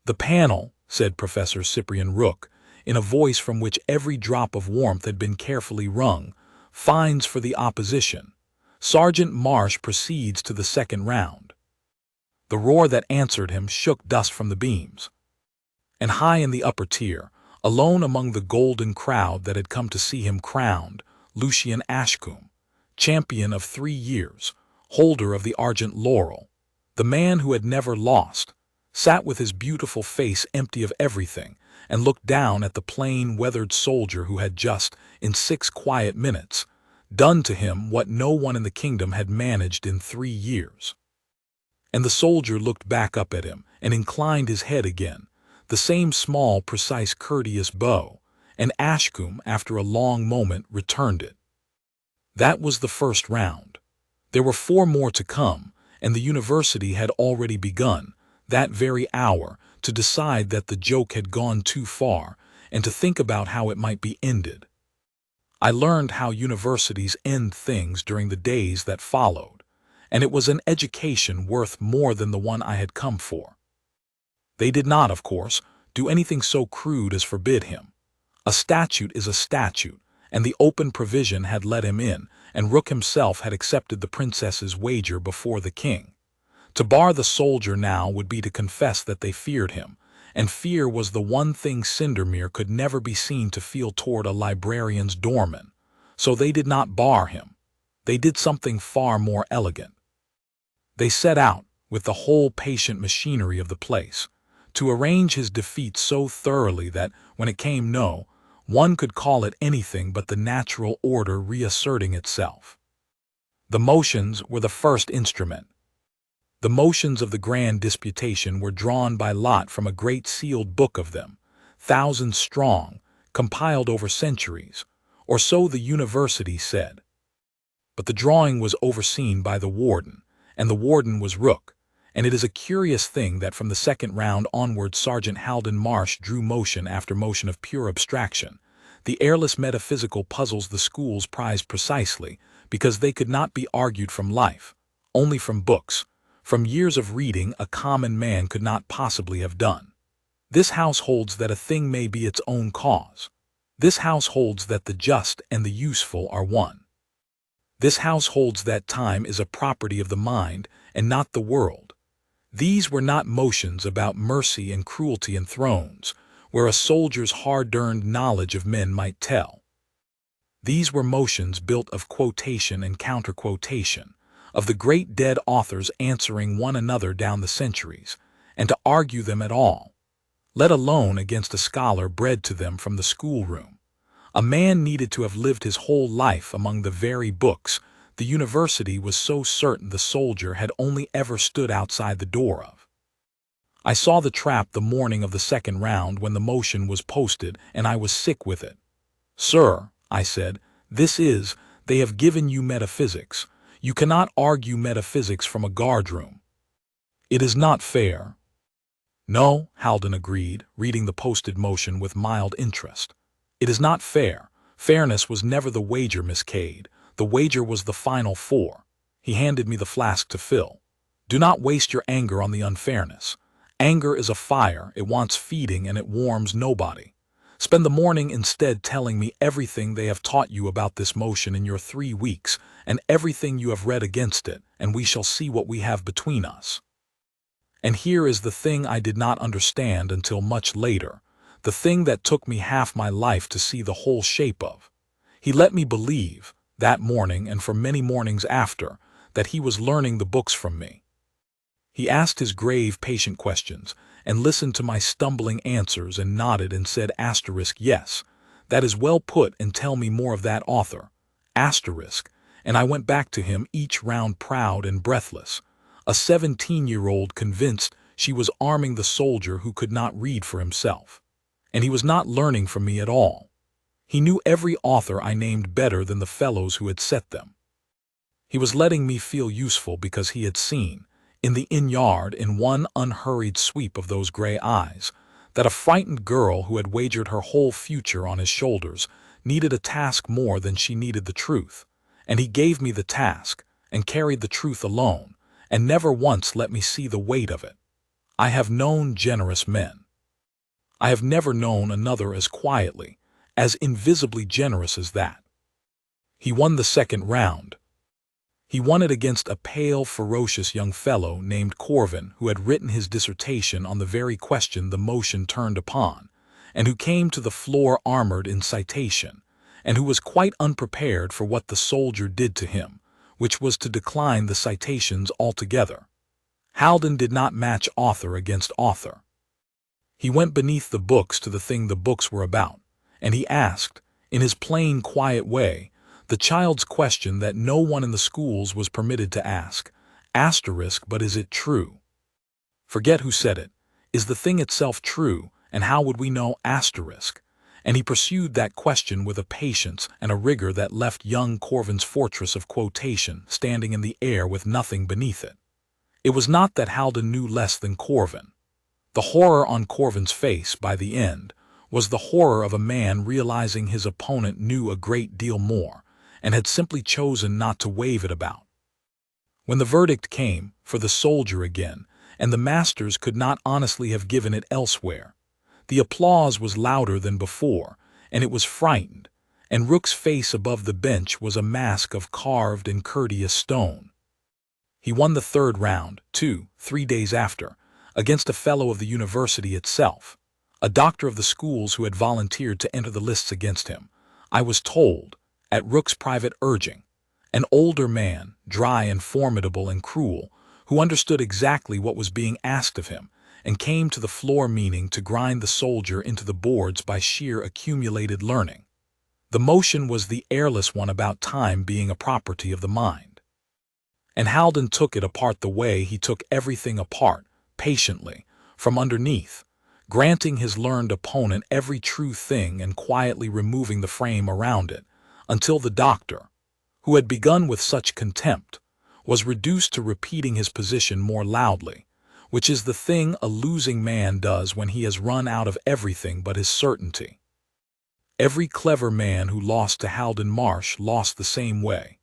"The panel," said Professor Cyprian Rook, in a voice from which every drop of warmth had been carefully wrung, "finds for the opposition. Sergeant Marsh proceeds to the second round." The roar that answered him shook dust from the beams. And high in the upper tier, alone among the golden crowd that had come to see him crowned, Lucian Ashcombe, champion of 3 years, holder of the argent laurel, the man who had never lost, sat with his beautiful face empty of everything, and looked down at the plain, weathered soldier who had just, in 6 quiet minutes, done to him what no one in the kingdom had managed in 3 years. And the soldier looked back up at him and inclined his head again, the same small, precise, courteous bow, and Ashcombe, after a long moment, returned it. That was the first round. There were 4 more to come, and the university had already begun, that very hour, to decide that the joke had gone too far, and to think about how it might be ended. I learned how universities end things during the days that followed, and it was an education worth more than the one I had come for. They did not, of course, do anything so crude as forbid him. A statute is a statute, and the open provision had let him in, and Rook himself had accepted the princess's wager before the king. To bar the soldier now would be to confess that they feared him, and fear was the one thing Cindermere could never be seen to feel toward a librarian's doorman. So they did not bar him. They did something far more elegant. They set out, with the whole patient machinery of the place, to arrange his defeat so thoroughly that, when it came one could call it anything but the natural order reasserting itself. The motions were the first instrument. The motions of the grand disputation were drawn by lot from a great sealed book of them, thousands strong, compiled over centuries, or so the university said. But the drawing was overseen by the warden, and the warden was Rook, and it is a curious thing that from the second round onward Sergeant Haldon Marsh drew motion after motion of pure abstraction. The airless metaphysical puzzles the schools prized precisely because they could not be argued from life, only from books. From years of reading a common man could not possibly have done. This house holds that a thing may be its own cause. This house holds that the just and the useful are one. This house holds that time is a property of the mind and not the world. These were not motions about mercy and cruelty and thrones, where a soldier's hard-earned knowledge of men might tell. These were motions built of quotation and counter-quotation, of the great dead authors answering one another down the centuries, and to argue them at all, let alone against a scholar bred to them from the schoolroom. A man needed to have lived his whole life among the very books the university was so certain the soldier had only ever stood outside the door of. I saw the trap the morning of the second round when the motion was posted, and I was sick with it. "Sir," I said, they have given you metaphysics. You cannot argue metaphysics from a guardroom. It is not fair." "No," Halden agreed, reading the posted motion with mild interest. "It is not fair. Fairness was never the wager, Miss Cade. The wager was the final four." He handed me the flask to fill. "Do not waste your anger on the unfairness. Anger is a fire, it wants feeding and it warms nobody. Spend the morning instead telling me everything they have taught you about this motion in your 3 weeks, and everything you have read against it, and we shall see what we have between us." And here is the thing I did not understand until much later, the thing that took me half my life to see the whole shape of. He let me believe, that morning and for many mornings after, that he was learning the books from me. He asked his grave, patient questions, and listened to my stumbling answers and nodded and said "yes, that is well put, and tell me more of that author, and I went back to him each round proud and breathless, a 17-year-old convinced she was arming the soldier who could not read for himself. And he was not learning from me at all. He knew every author I named better than the fellows who had set them. He was letting me feel useful because he had seen, in the inn-yard, in one unhurried sweep of those gray eyes, that a frightened girl who had wagered her whole future on his shoulders needed a task more than she needed the truth, and he gave me the task, and carried the truth alone, and never once let me see the weight of it. I have known generous men. I have never known another as quietly, as invisibly generous as that. He won the second round. He won it against a pale, ferocious young fellow named Corvin, who had written his dissertation on the very question the motion turned upon, and who came to the floor armored in citation, and who was quite unprepared for what the soldier did to him, which was to decline the citations altogether. Halden did not match author against author. He went beneath the books to the thing the books were about, and he asked, in his plain, quiet way, the child's question that no one in the schools was permitted to ask, but is it true? Forget who said it. Is the thing itself true, and how would we know ? And he pursued that question with a patience and a rigor that left young Corvin's fortress of quotation standing in the air with nothing beneath it. It was not that Halden knew less than Corvin. The horror on Corvin's face, by the end, was the horror of a man realizing his opponent knew a great deal more, and had simply chosen not to wave it about. When the verdict came, for the soldier again, and the masters could not honestly have given it elsewhere, the applause was louder than before, and it was frightened, and Rook's face above the bench was a mask of carved and courteous stone. He won the third round, 3 days after, against a fellow of the university itself, a doctor of the schools who had volunteered to enter the lists against him, I was told, at Rook's private urging, an older man, dry and formidable and cruel, who understood exactly what was being asked of him, and came to the floor meaning to grind the soldier into the boards by sheer accumulated learning. The motion was the airless one about time being a property of the mind. And Halden took it apart the way he took everything apart, patiently, from underneath, granting his learned opponent every true thing and quietly removing the frame around it, until the doctor, who had begun with such contempt, was reduced to repeating his position more loudly, which is the thing a losing man does when he has run out of everything but his certainty. Every clever man who lost to Halden Marsh lost the same way.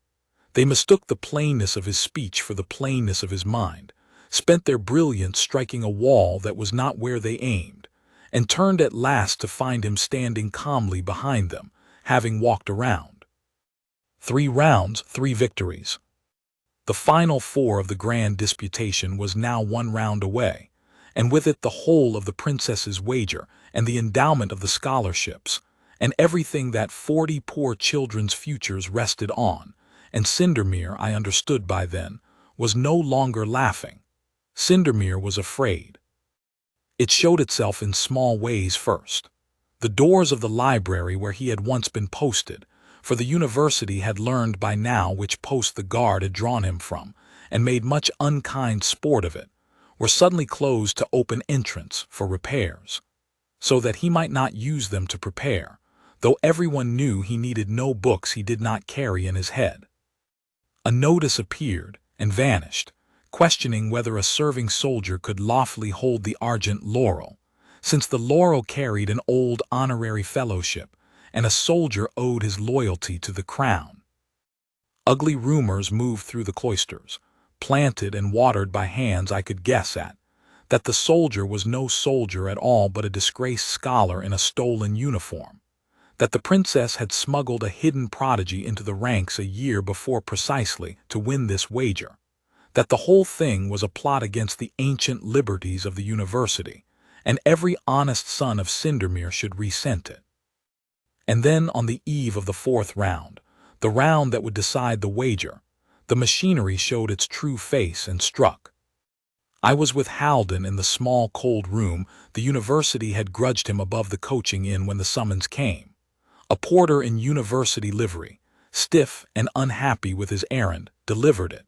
They mistook the plainness of his speech for the plainness of his mind, spent their brilliance striking a wall that was not where they aimed, and turned at last to find him standing calmly behind them, having walked around. 3 rounds, 3 victories. The final 4 of the grand disputation was now 1 round away, and with it the whole of the princess's wager and the endowment of the scholarships, and everything that 40 poor children's futures rested on. And Cindermere, I understood by then, was no longer laughing. Cindermere was afraid. It showed itself in small ways first. The doors of the library where he had once been posted, for the university had learned by now which post the guard had drawn him from, and made much unkind sport of it, were suddenly closed to open entrance for repairs, so that he might not use them to prepare, though everyone knew he needed no books he did not carry in his head. A notice appeared and vanished, questioning whether a serving soldier could lawfully hold the argent laurel, since the laurel carried an old honorary fellowship, and a soldier owed his loyalty to the crown. Ugly rumors moved through the cloisters, planted and watered by hands I could guess at, that the soldier was no soldier at all but a disgraced scholar in a stolen uniform, that the princess had smuggled a hidden prodigy into the ranks a year before precisely to win this wager, that the whole thing was a plot against the ancient liberties of the university, and every honest son of Cindermere should resent it. And then on the eve of the 4th round, the round that would decide the wager, the machinery showed its true face and struck. I was with Haldon in the small cold room the university had grudged him above the coaching inn when the summons came. A porter in university livery, stiff and unhappy with his errand, delivered it.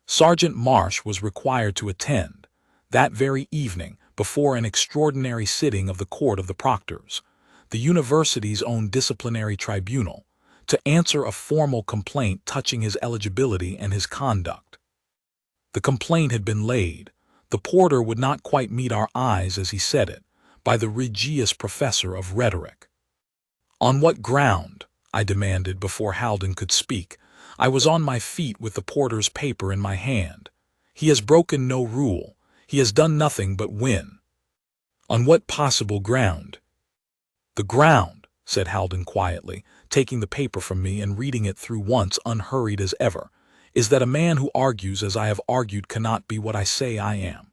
Sergeant Marsh was required to attend, that very evening, before an extraordinary sitting of the Court of the Proctors, the university's own disciplinary tribunal, to answer a formal complaint touching his eligibility and his conduct. The complaint had been laid, the porter would not quite meet our eyes as he said it, by the Regius Professor of Rhetoric. On what ground? I demanded before Haldon could speak. I was on my feet with the porter's paper in my hand. He has broken no rule. He has done nothing but win. On what possible ground? The ground, said Haldon quietly, taking the paper from me and reading it through once unhurried as ever, is that a man who argues as I have argued cannot be what I say I am.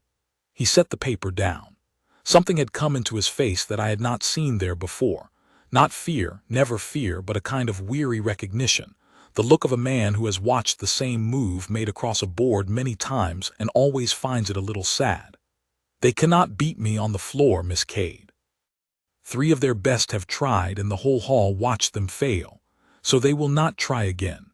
He set the paper down. Something had come into his face that I had not seen there before. Not fear, never fear, but a kind of weary recognition, the look of a man who has watched the same move made across a board many times and always finds it a little sad. They cannot beat me on the floor, Miss Cade. 3 of their best have tried and the whole hall watched them fail, so they will not try again.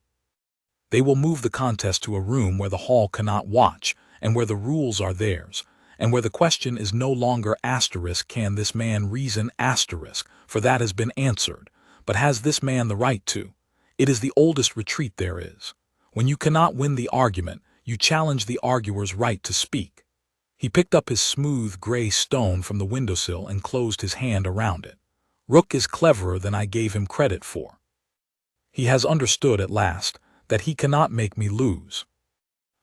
They will move the contest to a room where the hall cannot watch and where the rules are theirs, and where the question is no longer asterisk can this man reason asterisk, for that has been answered, but has this man the right to? It is the oldest retreat there is. When you cannot win the argument, you challenge the arguer's right to speak. He picked up his smooth gray stone from the windowsill and closed his hand around it. Rook is cleverer than I gave him credit for. He has understood at last that he cannot make me lose.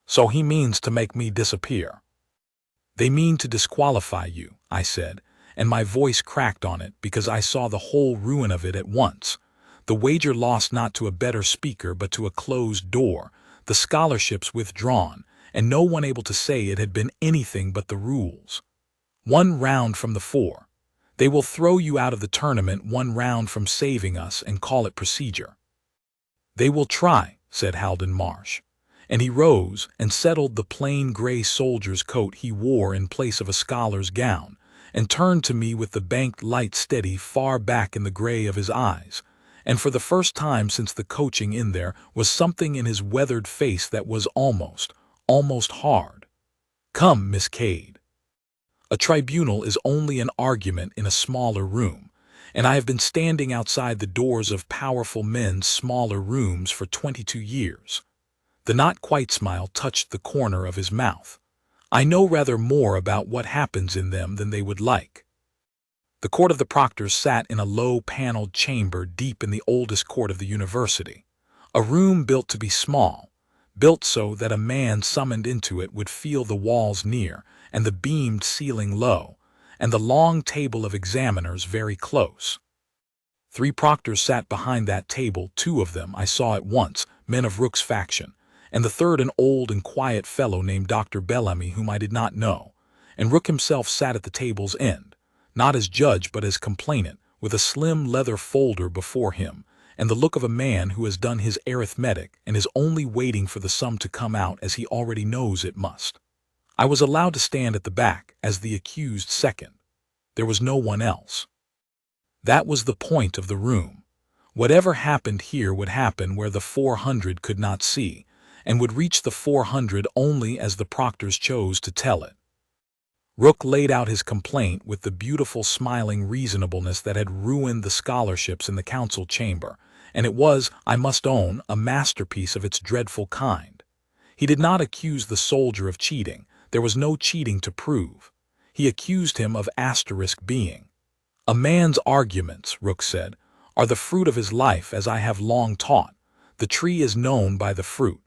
So he means to make me disappear. They mean to disqualify you, I said, and my voice cracked on it because I saw the whole ruin of it at once. The wager lost not to a better speaker but to a closed door, the scholarships withdrawn, and no one able to say it had been anything but the rules. 1 round from the 4. They will throw you out of the tournament 1 round from saving us and call it procedure. They will try, said Haldon Marsh, and he rose and settled the plain gray soldier's coat he wore in place of a scholar's gown, and turned to me with the banked light steady far back in the gray of his eyes, and for the first time since the coaching in there was something in his weathered face that was almost hard. Come, Miss Cade. A tribunal is only an argument in a smaller room, and I have been standing outside the doors of powerful men's smaller rooms for 22 years. The not quite smile touched the corner of his mouth. I know rather more about what happens in them than they would like. The Court of the Proctors sat in a low-paneled chamber deep in the oldest court of the university, a room built to be small, built so that a man summoned into it would feel the walls near and the beamed ceiling low, and the long table of examiners very close. 3 proctors sat behind that table, 2 of them I saw at once, men of Rook's faction, and the third an old and quiet fellow named Dr. Bellamy whom I did not know, and Rook himself sat at the table's end, not as judge but as complainant, with a slim leather folder before him, and the look of a man who has done his arithmetic and is only waiting for the sum to come out as he already knows it must. I was allowed to stand at the back as the accused second. There was no one else. That was the point of the room. Whatever happened here would happen where the 400 could not see, and would reach the 400 only as the proctors chose to tell it. Rook laid out his complaint with the beautiful smiling reasonableness that had ruined the scholarships in the council chamber, and it was, I must own, a masterpiece of its dreadful kind. He did not accuse the soldier of cheating. There was no cheating to prove. He accused him of being. A man's arguments, Rook said, are the fruit of his life, as I have long taught. The tree is known by the fruit.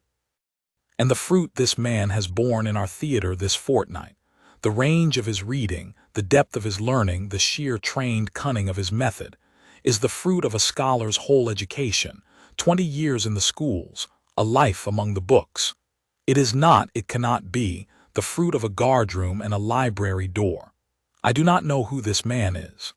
And the fruit this man has borne in our theater this fortnight, the range of his reading, the depth of his learning, the sheer trained cunning of his method, is the fruit of a scholar's whole education, 20 years in the schools, a life among the books. It is not, it cannot be, the fruit of a guardroom and a library door. I do not know who this man is.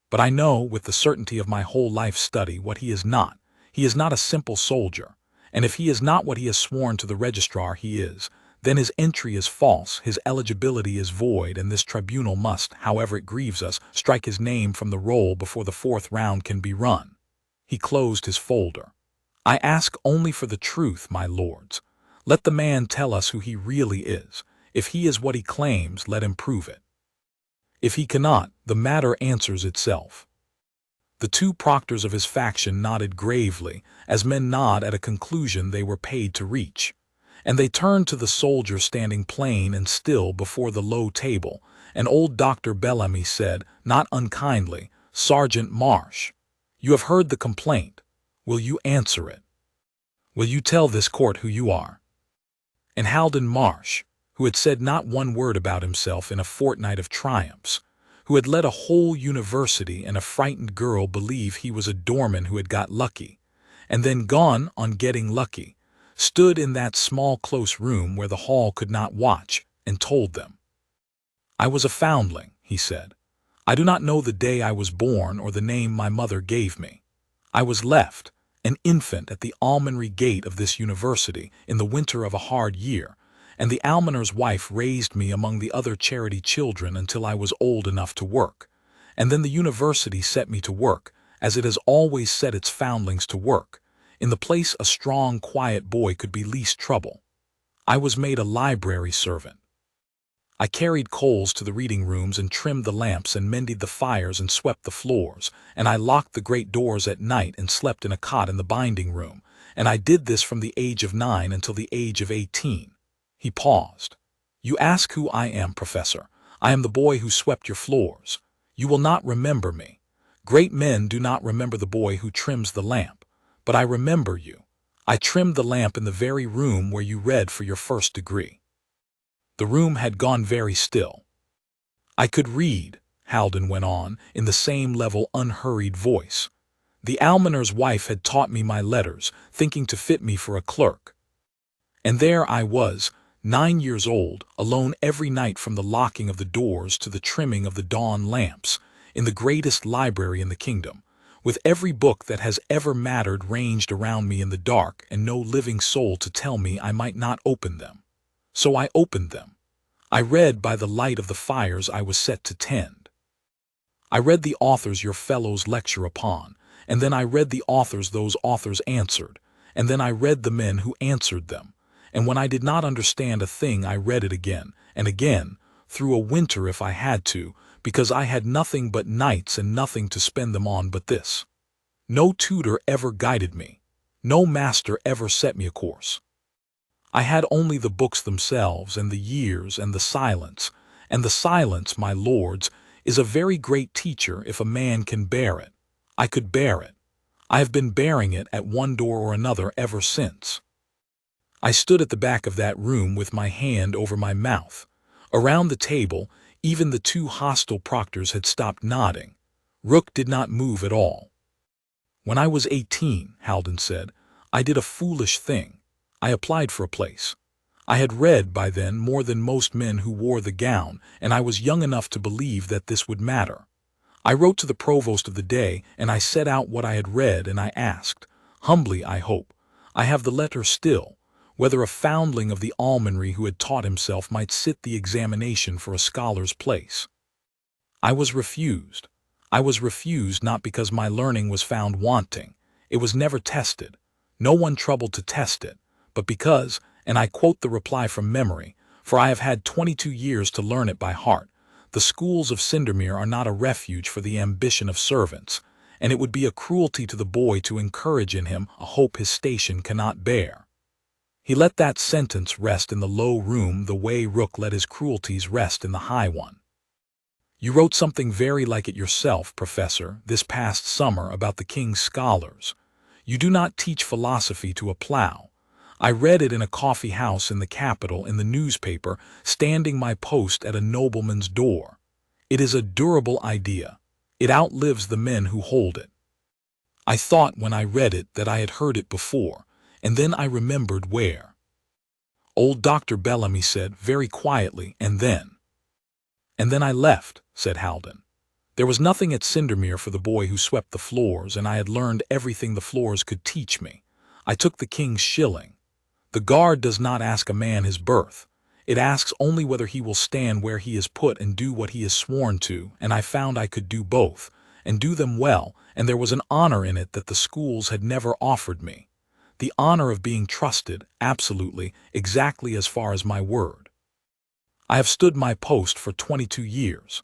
But I know, with the certainty of my whole life study, what he is not. He is not a simple soldier, and if he is not what he has sworn to the registrar he is, then his entry is false, his eligibility is void, and this tribunal must, however it grieves us, strike his name from the roll before the 4th round can be run. He closed his folder. I ask only for the truth, my lords. Let the man tell us who he really is. If he is what he claims, let him prove it. If he cannot, the matter answers itself. The 2 proctors of his faction nodded gravely, as men nod at a conclusion they were paid to reach, and they turned to the soldier standing plain and still before the low table, and old Dr. Bellamy said, not unkindly, "Sergeant Marsh, you have heard the complaint. Will you answer it? Will you tell this court who you are?" And Halden Marsh, who had said not one word about himself in a fortnight of triumphs, who had let a whole university and a frightened girl believe he was a doorman who had got lucky, and then gone on getting lucky, stood in that small close room where the hall could not watch, and told them. "I was a foundling," he said. "I do not know the day I was born or the name my mother gave me. I was left, an infant, at the almonry gate of this university in the winter of a hard year, and the almoner's wife raised me among the other charity children until I was old enough to work, and then the university set me to work, as it has always set its foundlings to work, in the place a strong, quiet boy could be least trouble. I was made a library servant. I carried coals to the reading rooms and trimmed the lamps and mended the fires and swept the floors, and I locked the great doors at night and slept in a cot in the binding room, and I did this from the age of 9 until the age of 18. He paused. "You ask who I am, Professor. I am the boy who swept your floors. You will not remember me. Great men do not remember the boy who trims the lamp. But I remember you. I trimmed the lamp in the very room where you read for your first degree." The room had gone very still. "I could read," Halden went on, in the same level, unhurried voice. "The almoner's wife had taught me my letters, thinking to fit me for a clerk. And there I was, 9 years old, alone every night from the locking of the doors to the trimming of the dawn lamps, in the greatest library in the kingdom, with every book that has ever mattered ranged around me in the dark, and no living soul to tell me I might not open them. So I opened them. I read by the light of the fires I was set to tend. I read the authors your fellows lecture upon, and then I read the authors those authors answered, and then I read the men who answered them. And when I did not understand a thing, I read it again and again, through a winter if I had to, because I had nothing but nights and nothing to spend them on but this. No tutor ever guided me. No master ever set me a course. I had only the books themselves and the years and the silence, my lords, is a very great teacher if a man can bear it. I could bear it. I have been bearing it at one door or another ever since. I stood at the back of that room with my hand over my mouth. Around the table, Even the two hostile proctors had stopped nodding. Rook did not move at all. "When I was 18, Haldon said, I did a foolish thing. I applied for a place. I had read by then more than most men who wore the gown, and I was young enough to believe that this would matter. I wrote to the provost of the day, and I set out what I had read, and I asked, humbly I hope, I have the letter still, whether a foundling of the almonry who had taught himself might sit the examination for a scholar's place. I was refused. I was refused not because my learning was found wanting. It was never tested. No one troubled to test it, but because, and I quote the reply from memory, for I have had 22 years to learn it by heart, the schools of Cindermere are not a refuge for the ambition of servants, and it would be a cruelty to the boy to encourage in him a hope his station cannot bear. He let that sentence rest in the low room the way Rook let his cruelties rest in the high one. You wrote something very like it yourself, Professor, this past summer about the king's scholars. You do not teach philosophy to a plough. I read it in a coffee house in the capital in the newspaper, standing my post at a nobleman's door. It is a durable idea. It outlives the men who hold it. I thought when I read it that I had heard it before, and then I remembered where. Old Dr. Bellamy said very quietly, and then I left, said Haldon. There was nothing at Cindermere for the boy who swept the floors, and I had learned everything the floors could teach me. I took the king's shilling. The guard does not ask a man his birth. It asks only whether he will stand where he is put and do what he is sworn to, and I found I could do both, and do them well, and there was an honor in it that the schools had never offered me. The honor of being trusted, absolutely, exactly as far as my word. I have stood my post for 22 years.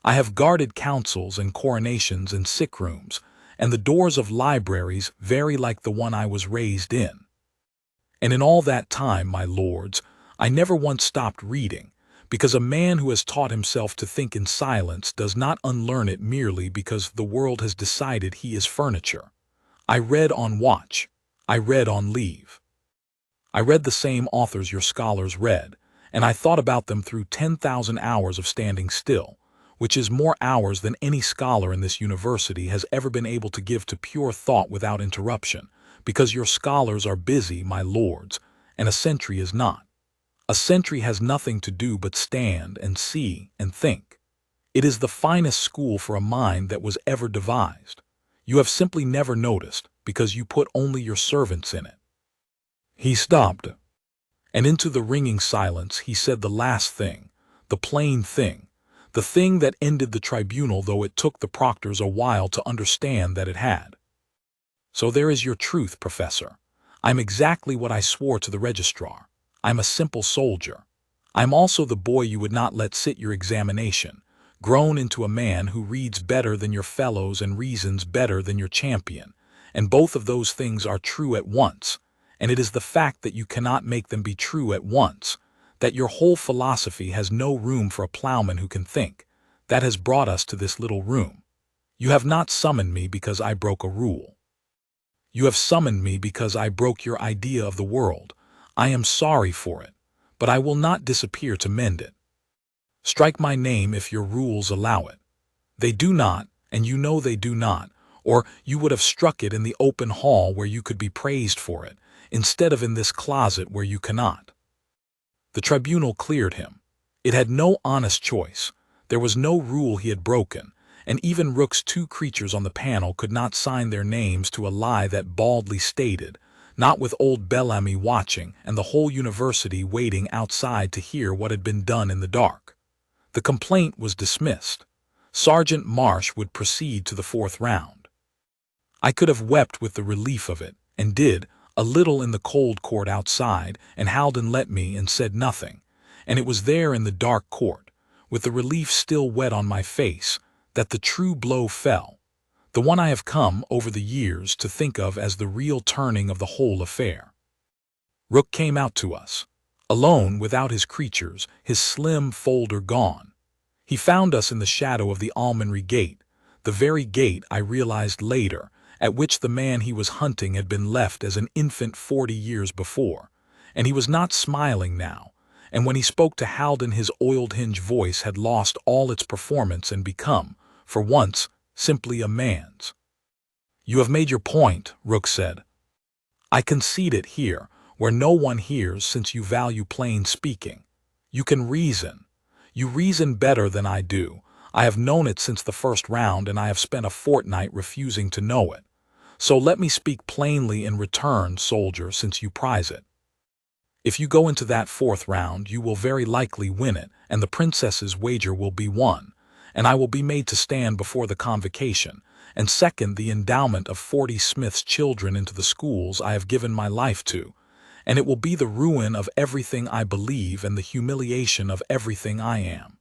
I have guarded councils and coronations and sick rooms, and the doors of libraries very like the one I was raised in. And in all that time, my lords, I never once stopped reading, because a man who has taught himself to think in silence does not unlearn it merely because the world has decided he is furniture. I read on watch. I read on leave. I read the same authors your scholars read, and I thought about them through 10,000 hours of standing still, which is more hours than any scholar in this university has ever been able to give to pure thought without interruption, because your scholars are busy, my lords, and a sentry is not. A sentry has nothing to do but stand and see and think. It is the finest school for a mind that was ever devised. You have simply never noticed, because you put only your servants in it. He stopped, and into the ringing silence he said the last thing, the plain thing, the thing that ended the tribunal, though it took the proctors a while to understand that it had. So there is your truth, Professor. I'm exactly what I swore to the registrar. I'm a simple soldier. I'm also the boy you would not let sit your examination, grown into a man who reads better than your fellows and reasons better than your champion, and both of those things are true at once, and it is the fact that you cannot make them be true at once, that your whole philosophy has no room for a plowman who can think, that has brought us to this little room. You have not summoned me because I broke a rule. You have summoned me because I broke your idea of the world. I am sorry for it, but I will not disappear to mend it. Strike my name if your rules allow it. They do not, and you know they do not, or you would have struck it in the open hall where you could be praised for it, instead of in this closet where you cannot. The tribunal cleared him. It had no honest choice. There was no rule he had broken, and even Rook's two creatures on the panel could not sign their names to a lie that baldly stated, not with old Bellamy watching and the whole university waiting outside to hear what had been done in the dark. The complaint was dismissed. Sergeant Marsh would proceed to the fourth round. I could have wept with the relief of it, and did, a little in the cold court outside, and Haldon let me and said nothing, and it was there in the dark court, with the relief still wet on my face, that the true blow fell, the one I have come, over the years, to think of as the real turning of the whole affair. Rook came out to us, alone without his creatures, his slim folder gone. He found us in the shadow of the almonry gate, the very gate, I realized later, at which the man he was hunting had been left as an infant 40 years before, and he was not smiling now, and when he spoke to Haldon his oiled hinge voice had lost all its performance and become, for once, simply a man's. "You have made your point," Rook said. "I concede it here, where no one hears since you value plain speaking. You can reason. You reason better than I do. I have known it since the first round, and I have spent a fortnight refusing to know it. So let me speak plainly in return, soldier, since you prize it. If you go into that fourth round, you will very likely win it, and the princess's wager will be won, and I will be made to stand before the convocation, and second the endowment of 40 Smith's children into the schools I have given my life to, and it will be the ruin of everything I believe and the humiliation of everything I am."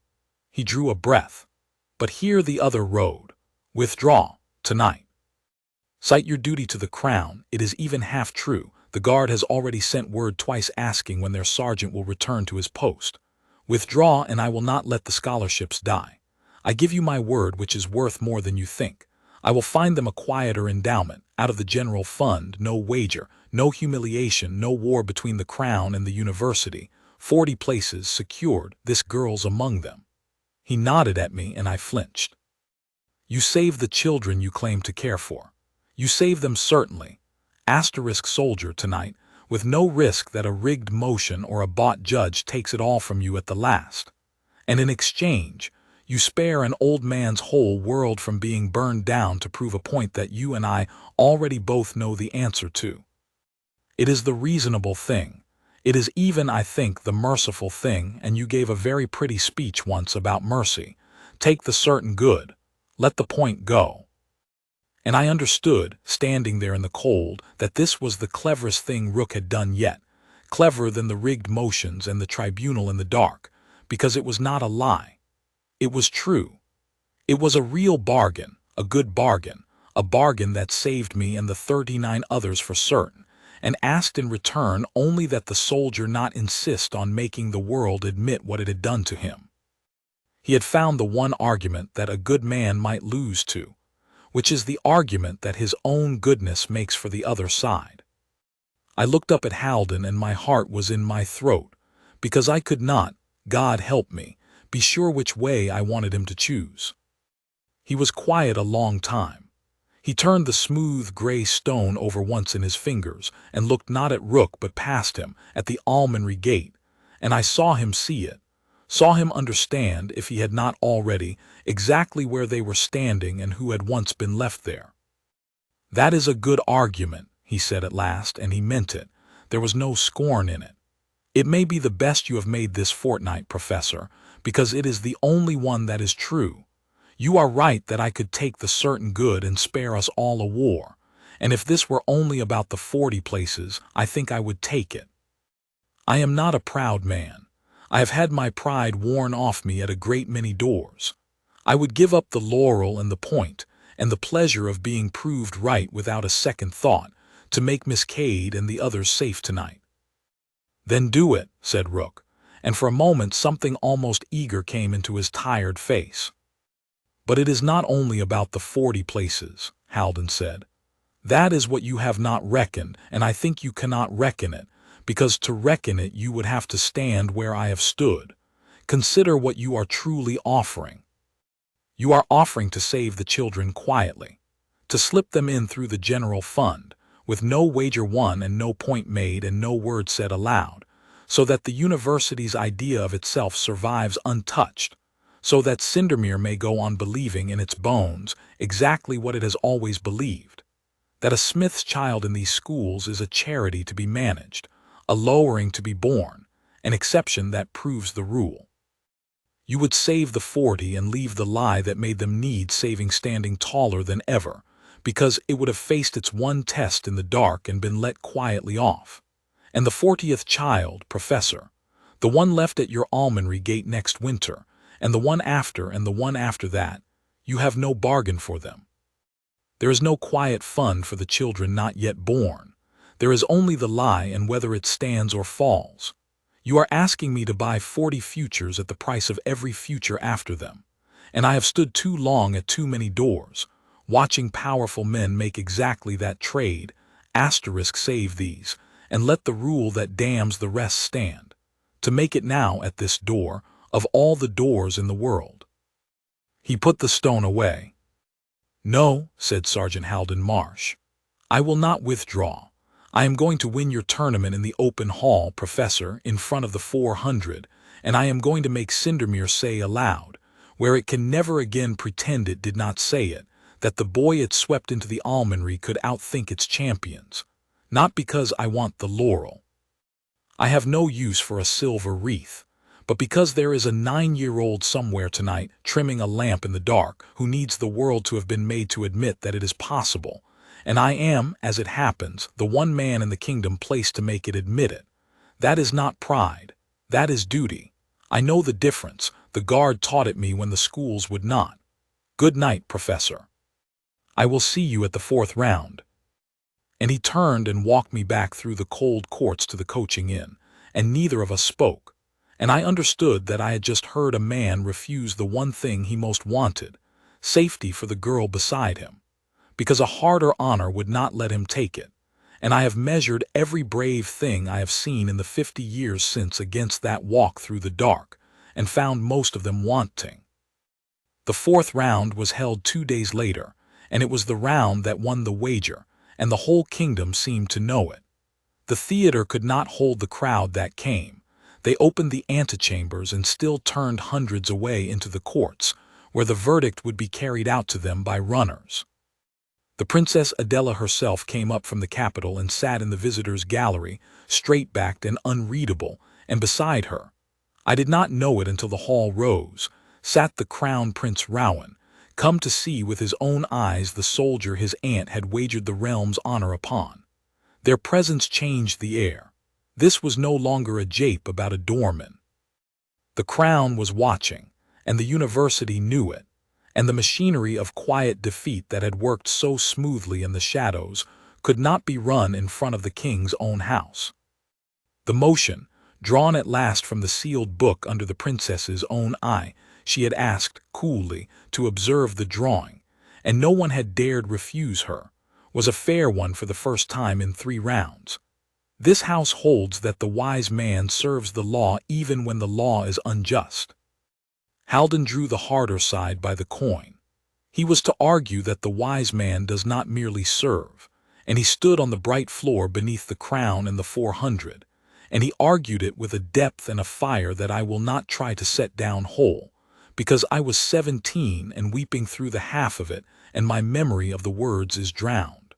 He drew a breath. "But hear the other road. Withdraw, tonight. Cite your duty to the crown. It is even half true. The guard has already sent word twice asking when their sergeant will return to his post. Withdraw, and I will not let the scholarships die. I give you my word, which is worth more than you think. I will find them a quieter endowment, out of the general fund, no wager, no humiliation, no war between the crown and the university, 40 places secured, this girl's among them." He nodded at me, and I flinched. "You save the children you claim to care for. You save them certainly, soldier, tonight, with no risk that a rigged motion or a bought judge takes it all from you at the last. And in exchange, you spare an old man's whole world from being burned down to prove a point that you and I already both know the answer to. It is the reasonable thing. It is even, I think, the merciful thing, and you gave a very pretty speech once about mercy. Take the certain good. Let the point go." And I understood, standing there in the cold, that this was the cleverest thing Rook had done yet, cleverer than the rigged motions and the tribunal in the dark, because it was not a lie. It was true. It was a real bargain, a good bargain, a bargain that saved me and the 39 others for certain, and asked in return only that the soldier not insist on making the world admit what it had done to him. He had found the one argument that a good man might lose to, which is the argument that his own goodness makes for the other side. I looked up at Haldon, and my heart was in my throat, because I could not, God help me, be sure which way I wanted him to choose. He was quiet a long time. He turned the smooth gray stone over once in his fingers, and looked not at Rook but past him, at the almonry gate, and I saw him see it, saw him understand, if he had not already, exactly where they were standing and who had once been left there. "That is a good argument," he said at last, and he meant it. There was no scorn in it. "It may be the best you have made this fortnight, Professor, because it is the only one that is true. You are right that I could take the certain good and spare us all a war, and if this were only about the 40 places, I think I would take it. I am not a proud man. I have had my pride worn off me at a great many doors. I would give up the laurel and the point, and the pleasure of being proved right without a second thought, to make Miss Cade and the others safe tonight." "Then do it," said Rook, and for a moment something almost eager came into his tired face. "But it is not only about the 40 places," Haldon said. "That is what you have not reckoned, and I think you cannot reckon it, because to reckon it you would have to stand where I have stood. Consider what you are truly offering. You are offering to save the children quietly, to slip them in through the general fund, with no wager won and no point made and no word said aloud, so that the university's idea of itself survives untouched, so that Cindermere may go on believing in its bones exactly what it has always believed, that a Smith's child in these schools is a charity to be managed, a lowering to be borne, an exception that proves the rule. You would save the 40 and leave the lie that made them need saving standing taller than ever, because it would have faced its one test in the dark and been let quietly off. And the 40th child, Professor, the one left at your almonry gate next winter, and the one after and the one after that, you have no bargain for them. There is no quiet fund for the children not yet born. There is only the lie and whether it stands or falls. You are asking me to buy 40 futures at the price of every future after them, and I have stood too long at too many doors, watching powerful men make exactly that trade, save these, and let the rule that damns the rest stand, to make it now at this door, of all the doors in the world. He put the stone away. "No," said Sergeant Halden Marsh. "I will not withdraw. I am going to win your tournament in the open hall, Professor, in front of the 400, and I am going to make Cindermere say aloud, where it can never again pretend it did not say it, that the boy it swept into the almonry could outthink its champions. Not because I want the laurel. I have no use for a silver wreath, but because there is a 9-year-old somewhere tonight trimming a lamp in the dark who needs the world to have been made to admit that it is possible, and I am, as it happens, the one man in the kingdom placed to make it admit it. That is not pride. That is duty. I know the difference. The guard taught it me when the schools would not. Good night, Professor. I will see you at the 4th round." And he turned and walked me back through the cold courts to the coaching inn, and neither of us spoke, and I understood that I had just heard a man refuse the one thing he most wanted, safety for the girl beside him, because a harder honor would not let him take it, and I have measured every brave thing I have seen in the 50 years since against that walk through the dark, and found most of them wanting. The 4th round was held 2 days later, and it was the round that won the wager, and the whole kingdom seemed to know it. The theater could not hold the crowd that came. They opened the antechambers and still turned hundreds away into the courts, where the verdict would be carried out to them by runners. The Princess Adela herself came up from the capital and sat in the visitors' gallery, straight-backed and unreadable, and beside her, I did not know it until the hall rose, sat the Crown Prince Rowan, come to see with his own eyes the soldier his aunt had wagered the realm's honor upon. Their presence changed the air. This was no longer a jape about a doorman. The crown was watching, and the university knew it, and the machinery of quiet defeat that had worked so smoothly in the shadows could not be run in front of the king's own house. The motion, drawn at last from the sealed book under the princess's own eye, she had asked, coolly, to observe the drawing, and no one had dared refuse her, was a fair one for the first time in 3 rounds. This house holds that the wise man serves the law even when the law is unjust. Halden drew the harder side by the coin. He was to argue that the wise man does not merely serve, and he stood on the bright floor beneath the crown and the 400, and he argued it with a depth and a fire that I will not try to set down whole, because I was 17 and weeping through the half of it, and my memory of the words is drowned.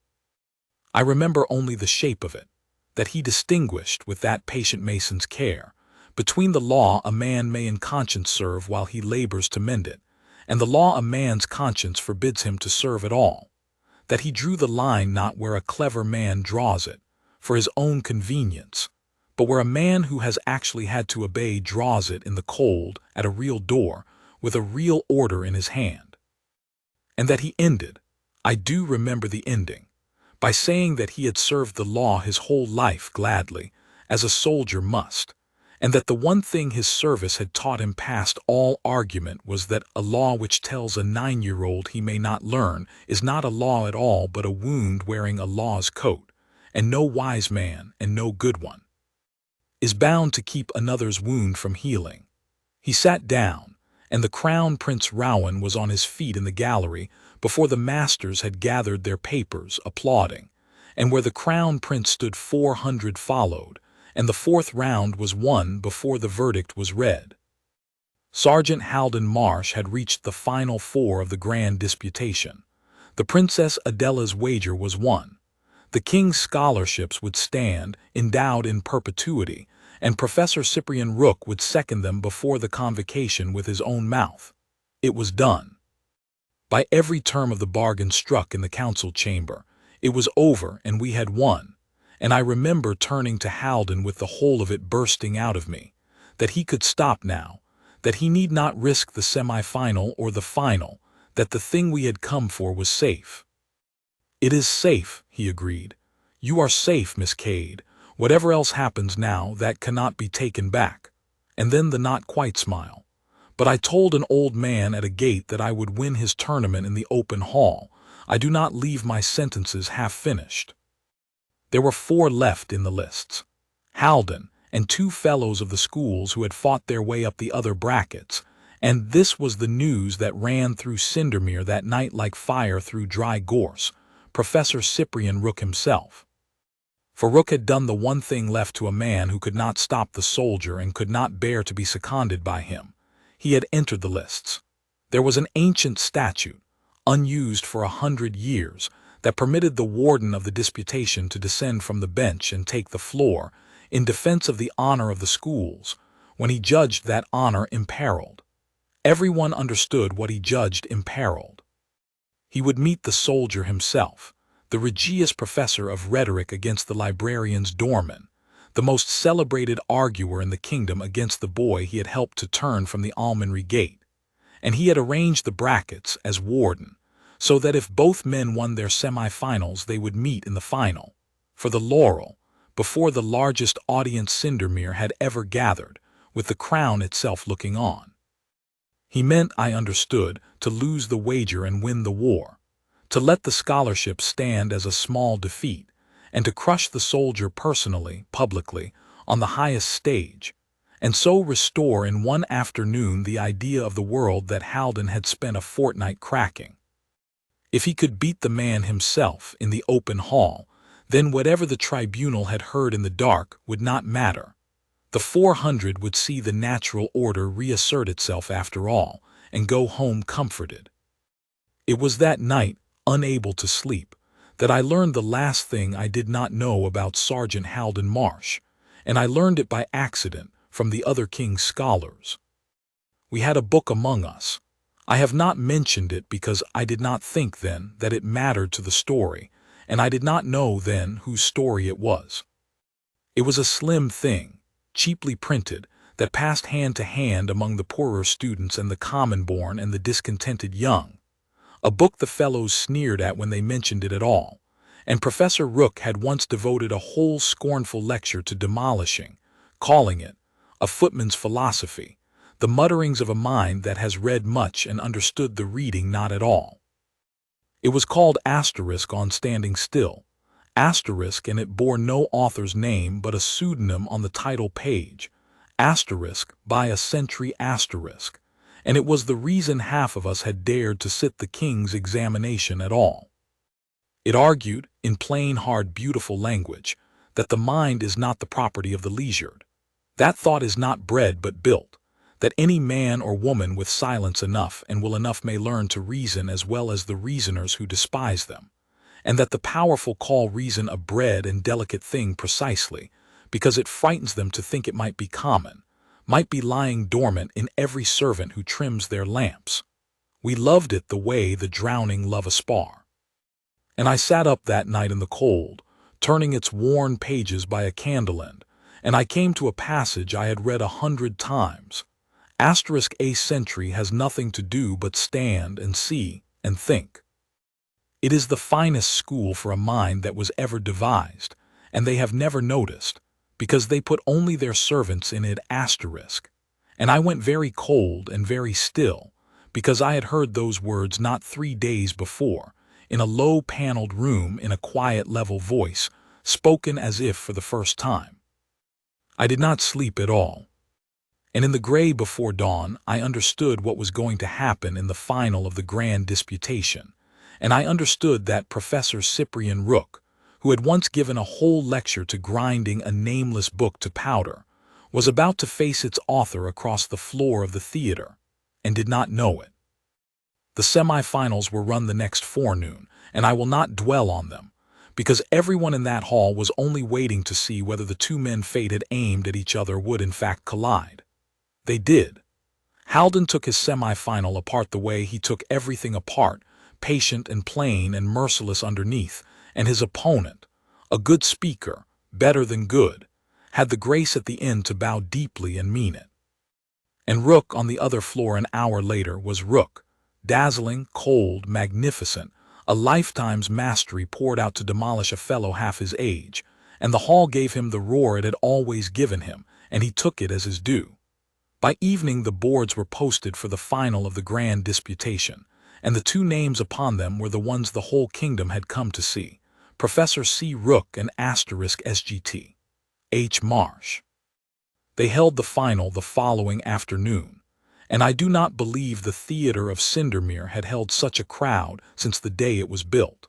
I remember only the shape of it, that he distinguished, with that patient mason's care, between the law a man may in conscience serve while he labors to mend it, and the law a man's conscience forbids him to serve at all, that he drew the line not where a clever man draws it, for his own convenience, but where a man who has actually had to obey draws it in the cold at a real door, with a real order in his hand. And that he ended, I do remember the ending, by saying that he had served the law his whole life gladly, as a soldier must, and that the one thing his service had taught him past all argument was that a law which tells a 9-year-old he may not learn is not a law at all but a wound wearing a law's coat, and no wise man, and no good one, is bound to keep another's wound from healing. He sat down, and the Crown Prince Rowan was on his feet in the gallery before the masters had gathered their papers, applauding, and where the Crown Prince stood 400 followed, and the 4th round was won before the verdict was read. Sergeant Halden Marsh had reached the final 4 of the grand disputation. The Princess Adela's wager was won. The king's scholarships would stand, endowed in perpetuity, and Professor Cyprian Rooke would second them before the convocation with his own mouth. It was done. By every term of the bargain struck in the council chamber, it was over and we had won, and I remember turning to Halden with the whole of it bursting out of me, that he could stop now, that he need not risk the semi-final or the final, that the thing we had come for was safe. "It is safe," he agreed. "You are safe, Miss Cade. Whatever else happens now, that cannot be taken back." And then the not-quite smile. "But I told an old man at a gate that I would win his tournament in the open hall. I do not leave my sentences half finished." There were 4 left in the lists. Halden, and 2 fellows of the schools who had fought their way up the other brackets, and this was the news that ran through Cindermere that night like fire through dry gorse, Professor Cyprian Rook himself. For Rook had done the one thing left to a man who could not stop the soldier and could not bear to be seconded by him. He had entered the lists. There was an ancient statute, unused for 100 years, that permitted the warden of the disputation to descend from the bench and take the floor in defense of the honor of the schools, when he judged that honor imperiled. Everyone understood what he judged imperiled. He would meet the soldier himself, the Regius professor of rhetoric against the librarian's doorman, the most celebrated arguer in the kingdom against the boy he had helped to turn from the almonry gate. And he had arranged the brackets as warden, so that if both men won their semi-finals they would meet in the final, for the laurel, before the largest audience Cindermere had ever gathered, with the crown itself looking on. He meant, I understood, to lose the wager and win the war, to let the scholarship stand as a small defeat, and to crush the soldier personally, publicly, on the highest stage, and so restore in one afternoon the idea of the world that Haldon had spent a fortnight cracking. If he could beat the man himself in the open hall, then whatever the tribunal had heard in the dark would not matter. The 400 would see the natural order reassert itself after all, and go home comforted. It was that night, unable to sleep, that I learned the last thing I did not know about Sergeant Haldon Marsh, and I learned it by accident from the other king's scholars. We had a book among us. I have not mentioned it because I did not think then that it mattered to the story, and I did not know then whose story it was. It was a slim thing, cheaply printed, that passed hand to hand among the poorer students and the common-born and the discontented young. A book the fellows sneered at when they mentioned it at all, and Professor Rook had once devoted a whole scornful lecture to demolishing, calling it a footman's philosophy, the mutterings of a mind that has read much and understood the reading not at all. It was called Asterisk on Standing Still, Asterisk, and it bore no author's name but a pseudonym on the title page, Asterisk by a century Asterisk, and it was the reason half of us had dared to sit the king's examination at all. It argued, in plain, hard, beautiful language, that the mind is not the property of the leisured, that thought is not bred but built, that any man or woman with silence enough and will enough may learn to reason as well as the reasoners who despise them, and that the powerful call reason a bred and delicate thing precisely because it frightens them to think it might be common, might be lying dormant in every servant who trims their lamps. We loved it the way the drowning love a spar. And I sat up that night in the cold, turning its worn pages by a candle end, and I came to a passage I had read 100 times. Asterisk a century has nothing to do but stand and see and think. It is the finest school for a mind that was ever devised, and they have never noticed, because they put only their servants in it asterisk. And I went very cold and very still, because I had heard those words not 3 days before, in a low-paneled room in a quiet level voice, spoken as if for the first time. I did not sleep at all. And in the gray before dawn I understood what was going to happen in the final of the grand disputation, and I understood that Professor Cyprian Rook, who had once given a whole lecture to grinding a nameless book to powder, was about to face its author across the floor of the theater, and did not know it. The semi-finals were run the next forenoon, and I will not dwell on them, because everyone in that hall was only waiting to see whether the 2 men fate had aimed at each other would in fact collide. They did. Haldon took his semi-final apart the way he took everything apart, patient and plain and merciless underneath, and his opponent, a good speaker, better than good, had the grace at the end to bow deeply and mean it. And Rook on the other floor an hour later was Rook, dazzling, cold, magnificent, a lifetime's mastery poured out to demolish a fellow half his age, and the hall gave him the roar it had always given him, and he took it as his due. By evening the boards were posted for the final of the grand disputation, and the 2 names upon them were the ones the whole kingdom had come to see, Professor C. Rook and Asterisk SGT. H. Marsh. They held the final the following afternoon, and I do not believe the theater of Cindermere had held such a crowd since the day it was built.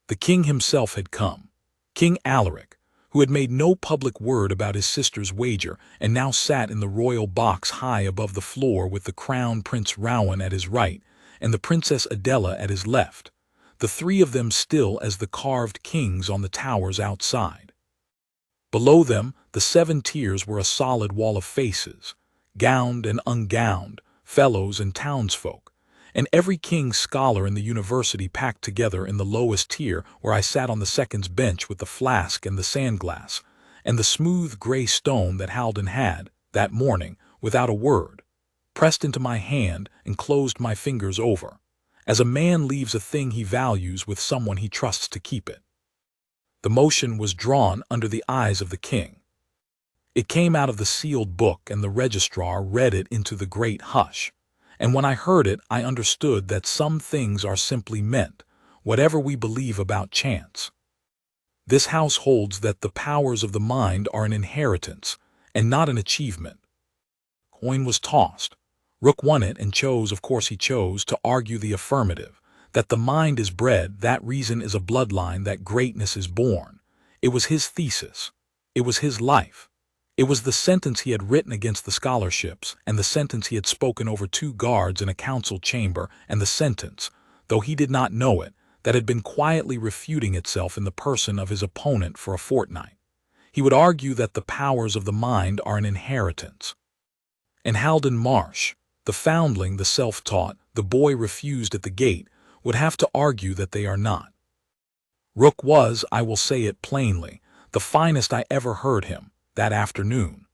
The king himself had come, King Alaric, who had made no public word about his sister's wager and now sat in the royal box high above the floor with the crown Prince Rowan at his right and the Princess Adela at his left, the three of them still as the carved kings on the towers outside. Below them, the 7 tiers were a solid wall of faces, gowned and ungowned, fellows and townsfolk, and every king's scholar in the university packed together in the lowest tier where I sat on the second's bench with the flask and the sandglass, and the smooth gray stone that Haldon had, that morning, without a word, pressed into my hand and closed my fingers over, as a man leaves a thing he values with someone he trusts to keep it. The motion was drawn under the eyes of the king. It came out of the sealed book, and the registrar read it into the great hush. And when I heard it, I understood that some things are simply meant, whatever we believe about chance. This house holds that the powers of the mind are an inheritance, and not an achievement. Coin was tossed. Rook won it and chose, of course he chose, to argue the affirmative, that the mind is bred, that reason is a bloodline, that greatness is born. It was his thesis. It was his life. It was the sentence he had written against the scholarships, and the sentence he had spoken over 2 guards in a council chamber, and the sentence, though he did not know it, that had been quietly refuting itself in the person of his opponent for a fortnight. He would argue that the powers of the mind are an inheritance. And Haldon Marsh, the foundling, the self-taught, the boy refused at the gate, would have to argue that they are not. Rook was, I will say it plainly, the finest I ever heard him, that afternoon.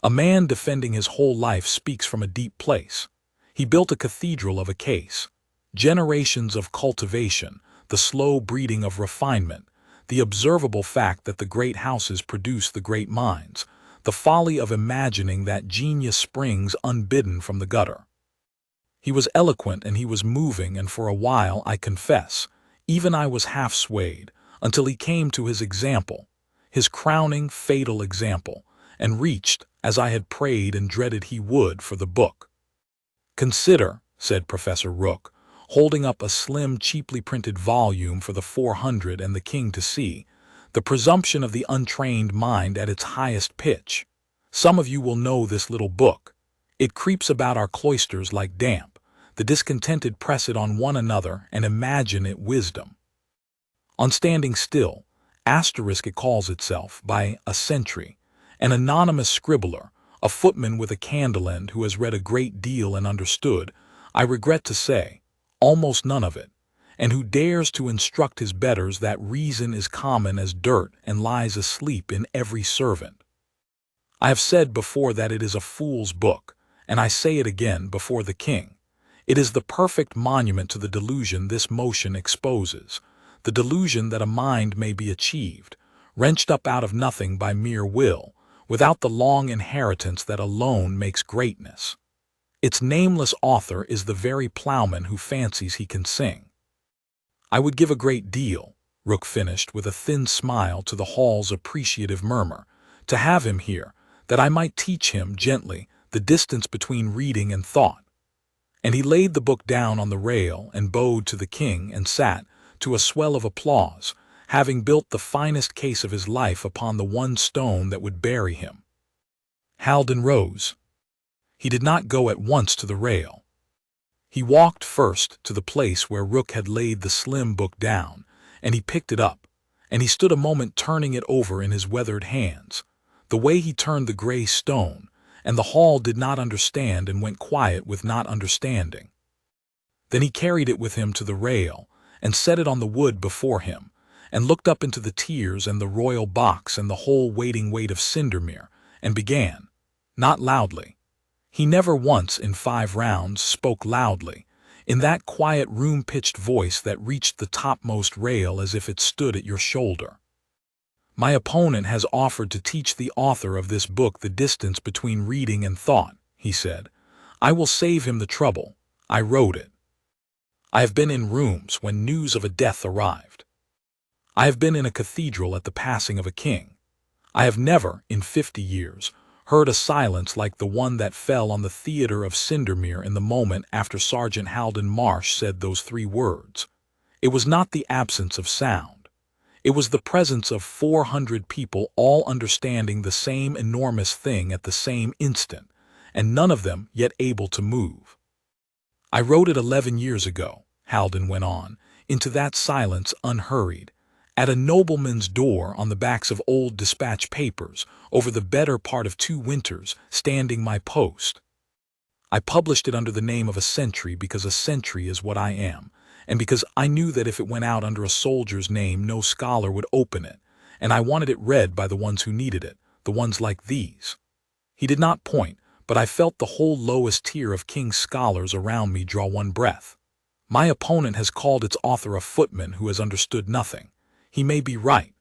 A man defending his whole life speaks from a deep place. He built a cathedral of a case. Generations of cultivation, the slow breeding of refinement, the observable fact that the great houses produce the great minds, the folly of imagining that genius springs unbidden from the gutter. He was eloquent and he was moving, and for a while, I confess, even I was half swayed, until he came to his example, his crowning, fatal example, and reached, as I had prayed and dreaded he would, for the book. "Consider," said Professor Rook, holding up a slim, cheaply printed volume for the 400 and the king to see, "the presumption of the untrained mind at its highest pitch. Some of you will know this little book. It creeps about our cloisters like damp. The discontented press it on one another and imagine it wisdom. On standing still, asterisk it calls itself, by a sentry, an anonymous scribbler, a footman with a candle end who has read a great deal and understood, I regret to say, almost none of it, and who dares to instruct his betters that reason is common as dirt and lies asleep in every servant. I have said before that it is a fool's book, and I say it again before the king. It is the perfect monument to the delusion this motion exposes, the delusion that a mind may be achieved, wrenched up out of nothing by mere will, without the long inheritance that alone makes greatness. Its nameless author is the very ploughman who fancies he can sing. I would give a great deal," Rook finished with a thin smile to the hall's appreciative murmur, "to have him here, that I might teach him gently the distance between reading and thought." And he laid the book down on the rail and bowed to the king and sat, to a swell of applause, having built the finest case of his life upon the one stone that would bury him. Haldon rose. He did not go at once to the rail. He walked first to the place where Rook had laid the slim book down, and he picked it up, and he stood a moment turning it over in his weathered hands, the way he turned the gray stone, and the hall did not understand and went quiet with not understanding. Then he carried it with him to the rail, and set it on the wood before him, and looked up into the tiers and the royal box and the whole waiting weight of Cindermere, and began, not loudly. He never once in 5 rounds spoke loudly, in that quiet room-pitched voice that reached the topmost rail as if it stood at your shoulder. "My opponent has offered to teach the author of this book the distance between reading and thought," he said. "I will save him the trouble. I wrote it. I have been in rooms when news of a death arrived. I have been in a cathedral at the passing of a king. I have never, in 50 years, heard a silence like the one that fell on the theater of Cindermere in the moment after Sergeant Haldon Marsh said those 3 words. It was not the absence of sound. It was the presence of 400 people all understanding the same enormous thing at the same instant, and none of them yet able to move. I wrote it 11 years ago, Haldon went on, into that silence unhurried, at a nobleman's door on the backs of old dispatch papers, over the better part of 2 winters, standing my post. I published it under the name of a sentry because a sentry is what I am, and because I knew that if it went out under a soldier's name no scholar would open it, and I wanted it read by the ones who needed it, the ones like these. He did not point, but I felt the whole lowest tier of king's scholars around me draw one breath. My opponent has called its author a footman who has understood nothing. He may be right.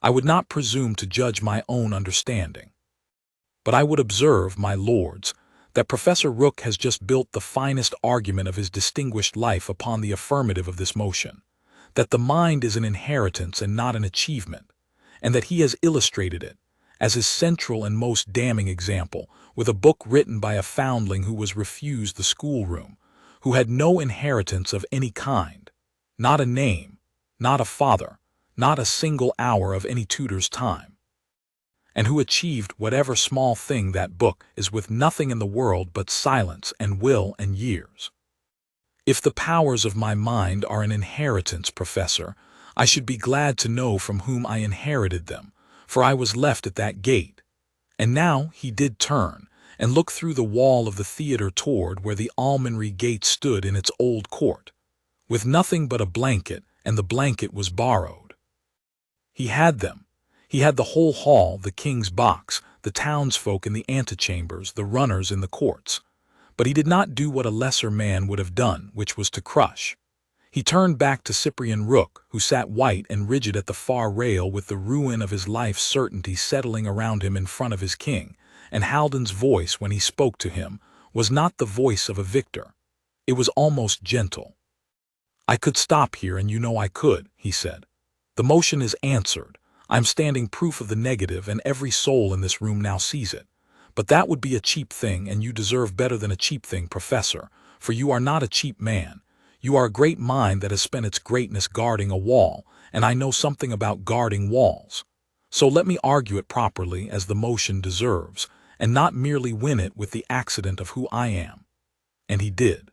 I would not presume to judge my own understanding. But I would observe, my lords, that Professor Rook has just built the finest argument of his distinguished life upon the affirmative of this motion, that the mind is an inheritance and not an achievement, and that he has illustrated it, as his central and most damning example, with a book written by a foundling who was refused the schoolroom, who had no inheritance of any kind, not a name, not a father, not a single hour of any tutor's time, and who achieved whatever small thing that book is with nothing in the world but silence and will and years. If the powers of my mind are an inheritance, Professor, I should be glad to know from whom I inherited them, for I was left at that gate. And now he did turn, and look through the wall of the theater toward where the almonry gate stood in its old court, with nothing but a blanket, and the blanket was borrowed. He had them. He had the whole hall, the king's box, the townsfolk in the antechambers, the runners in the courts. But he did not do what a lesser man would have done, which was to crush. He turned back to Cyprian Rook, who sat white and rigid at the far rail with the ruin of his life's certainty settling around him in front of his king, and Haldon's voice when he spoke to him was not the voice of a victor. It was almost gentle. "I could stop here, and you know I could," he said. "The motion is answered. I'm standing proof of the negative, and every soul in this room now sees it. But that would be a cheap thing, and you deserve better than a cheap thing, Professor, for you are not a cheap man. You are a great mind that has spent its greatness guarding a wall, and I know something about guarding walls. So let me argue it properly as the motion deserves, and not merely win it with the accident of who I am." And he did.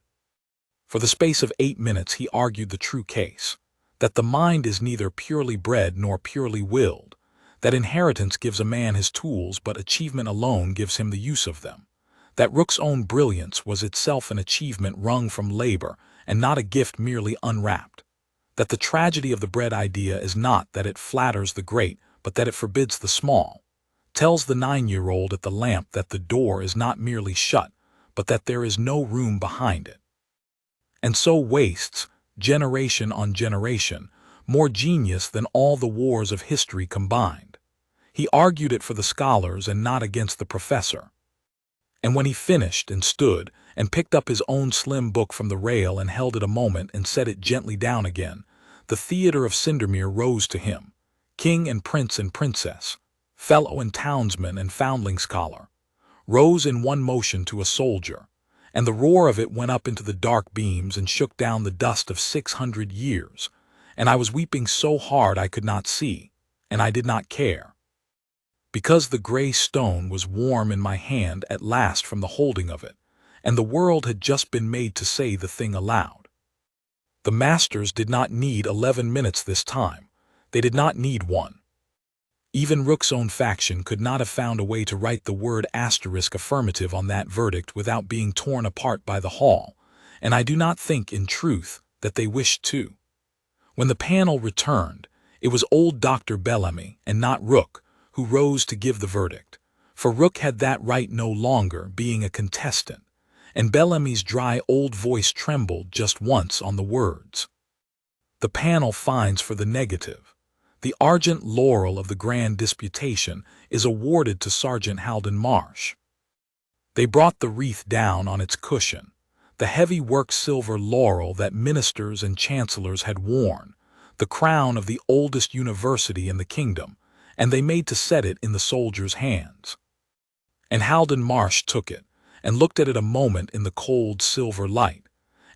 For the space of 8 minutes he argued the true case, that the mind is neither purely bred nor purely willed, that inheritance gives a man his tools but achievement alone gives him the use of them, that Rook's own brilliance was itself an achievement wrung from labor and not a gift merely unwrapped, that the tragedy of the bred idea is not that it flatters the great but that it forbids the small, tells the 9-year-old at the lamp that the door is not merely shut but that there is no room behind it, and so wastes, generation on generation, more genius than all the wars of history combined. He argued it for the scholars and not against the professor. And when he finished and stood and picked up his own slim book from the rail and held it a moment and set it gently down again, the theater of Cindermere rose to him, king and prince and princess, fellow and townsman and foundling scholar, rose in one motion to a soldier, and the roar of it went up into the dark beams and shook down the dust of 600 years, and I was weeping so hard I could not see, and I did not care, because the gray stone was warm in my hand at last from the holding of it, and the world had just been made to say the thing aloud. The masters did not need 11 minutes this time. They did not need one. Even Rook's own faction could not have found a way to write the word affirmative on that verdict without being torn apart by the hall, and I do not think, in truth, that they wished to. When the panel returned, it was old Dr. Bellamy, and not Rook, who rose to give the verdict, for Rook had that right no longer, being a contestant, and Bellamy's dry old voice trembled just once on the words. The panel finds for the negative. The argent laurel of the grand disputation is awarded to Sergeant Haldon Marsh. They brought the wreath down on its cushion, the heavy worked silver laurel that ministers and chancellors had worn, the crown of the oldest university in the kingdom, and they made to set it in the soldier's hands. And Halden Marsh took it, and looked at it a moment in the cold silver light.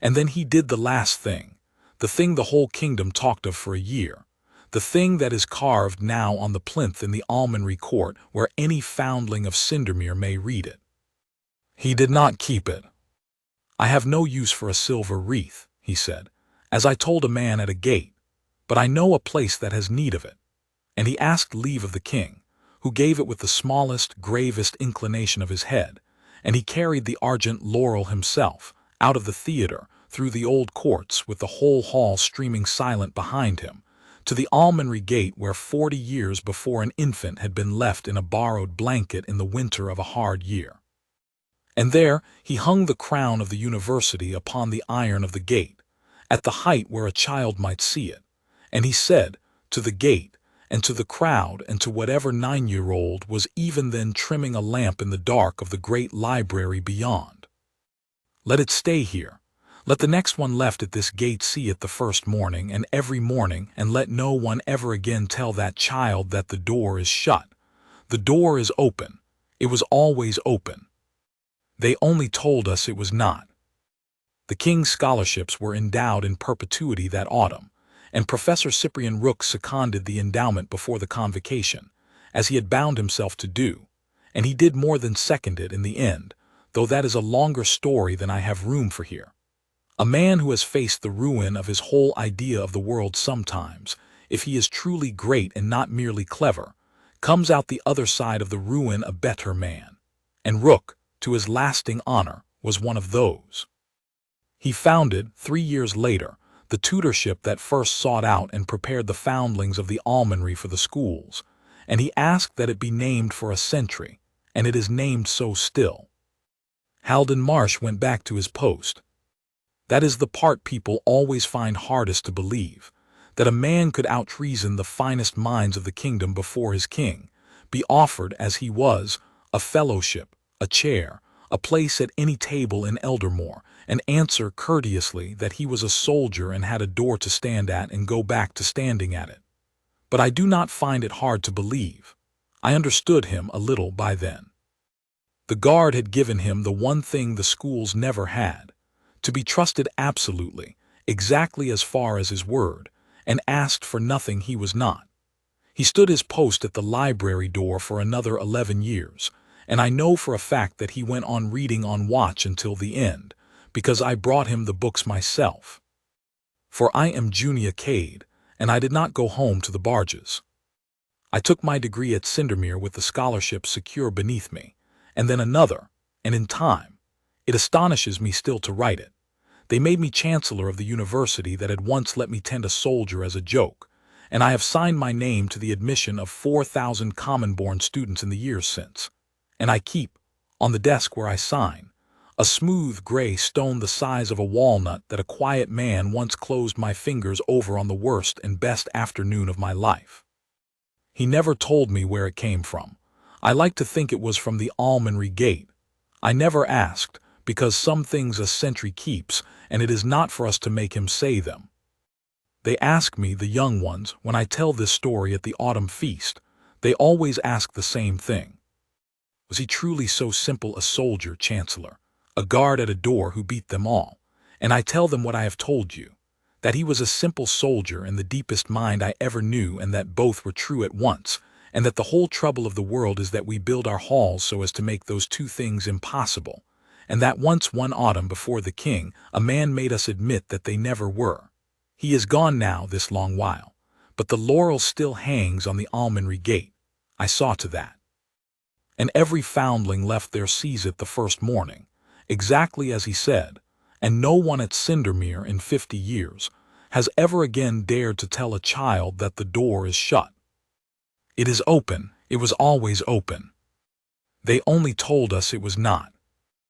And then he did the last thing, the thing the whole kingdom talked of for a year, the thing that is carved now on the plinth in the almonry court where any foundling of Cindermere may read it. He did not keep it. "I have no use for a silver wreath," he said, "as I told a man at a gate, but I know a place that has need of it." And he asked leave of the king, who gave it with the smallest, gravest inclination of his head, and he carried the argent laurel himself, out of the theatre, through the old courts, with the whole hall streaming silent behind him, to the almonry gate where 40 years before an infant had been left in a borrowed blanket in the winter of a hard year. And there he hung the crown of the university upon the iron of the gate, at the height where a child might see it, and he said to the gate, and to the crowd, and to whatever 9-year-old was even then trimming a lamp in the dark of the great library beyond, "Let it stay here. Let the next one left at this gate see it the first morning and every morning, and let no one ever again tell that child that the door is shut. The door is open. It was always open. They only told us it was not." The king's scholarships were endowed in perpetuity that autumn, and Professor Cyprian Rooke seconded the endowment before the convocation, as he had bound himself to do, and he did more than second it in the end, though that is a longer story than I have room for here. A man who has faced the ruin of his whole idea of the world sometimes, if he is truly great and not merely clever, comes out the other side of the ruin a better man, and Rooke, to his lasting honor, was one of those. He founded, 3 years later, the tutorship that first sought out and prepared the foundlings of the almonry for the schools, and he asked that it be named for a century, and it is named so still. Halden Marsh went back to his post. That is the part people always find hardest to believe, that a man could out-treason the finest minds of the kingdom before his king, be offered, as he was, a fellowship, a chair, a place at any table in Eldermore, and answer courteously that he was a soldier and had a door to stand at and go back to standing at it. But I do not find it hard to believe. I understood him a little by then. The guard had given him the one thing the schools never had, to be trusted absolutely, exactly as far as his word, and asked for nothing he was not. He stood his post at the library door for another 11 years, and I know for a fact that he went on reading on watch until the end, because I brought him the books myself. For I am Junia Cade, and I did not go home to the barges. I took my degree at Cindermere with the scholarship secure beneath me, and then another, and in time. It astonishes me still to write it. They made me chancellor of the university that had once let me tend a soldier as a joke, and I have signed my name to the admission of 4,000 common-born students in the years since. And I keep, on the desk where I sign, a smooth gray stone the size of a walnut that a quiet man once closed my fingers over on the worst and best afternoon of my life. He never told me where it came from. I like to think it was from the almonry gate. I never asked, because some things a sentry keeps, and it is not for us to make him say them. They ask me, the young ones, when I tell this story at the autumn feast, they always ask the same thing. Was he truly so simple a soldier, Chancellor, a guard at a door who beat them all? And I tell them what I have told you, that he was a simple soldier in the deepest mind I ever knew, and that both were true at once, and that the whole trouble of the world is that we build our halls so as to make those two things impossible, and that once one autumn before the king a man made us admit that they never were. He is gone now this long while, but the laurel still hangs on the almonry gate. I saw to that. And every foundling left there sees it the first morning, exactly as he said, and no one at Cindermere in 50 years has ever again dared to tell a child that the door is shut. It is open, it was always open. They only told us it was not.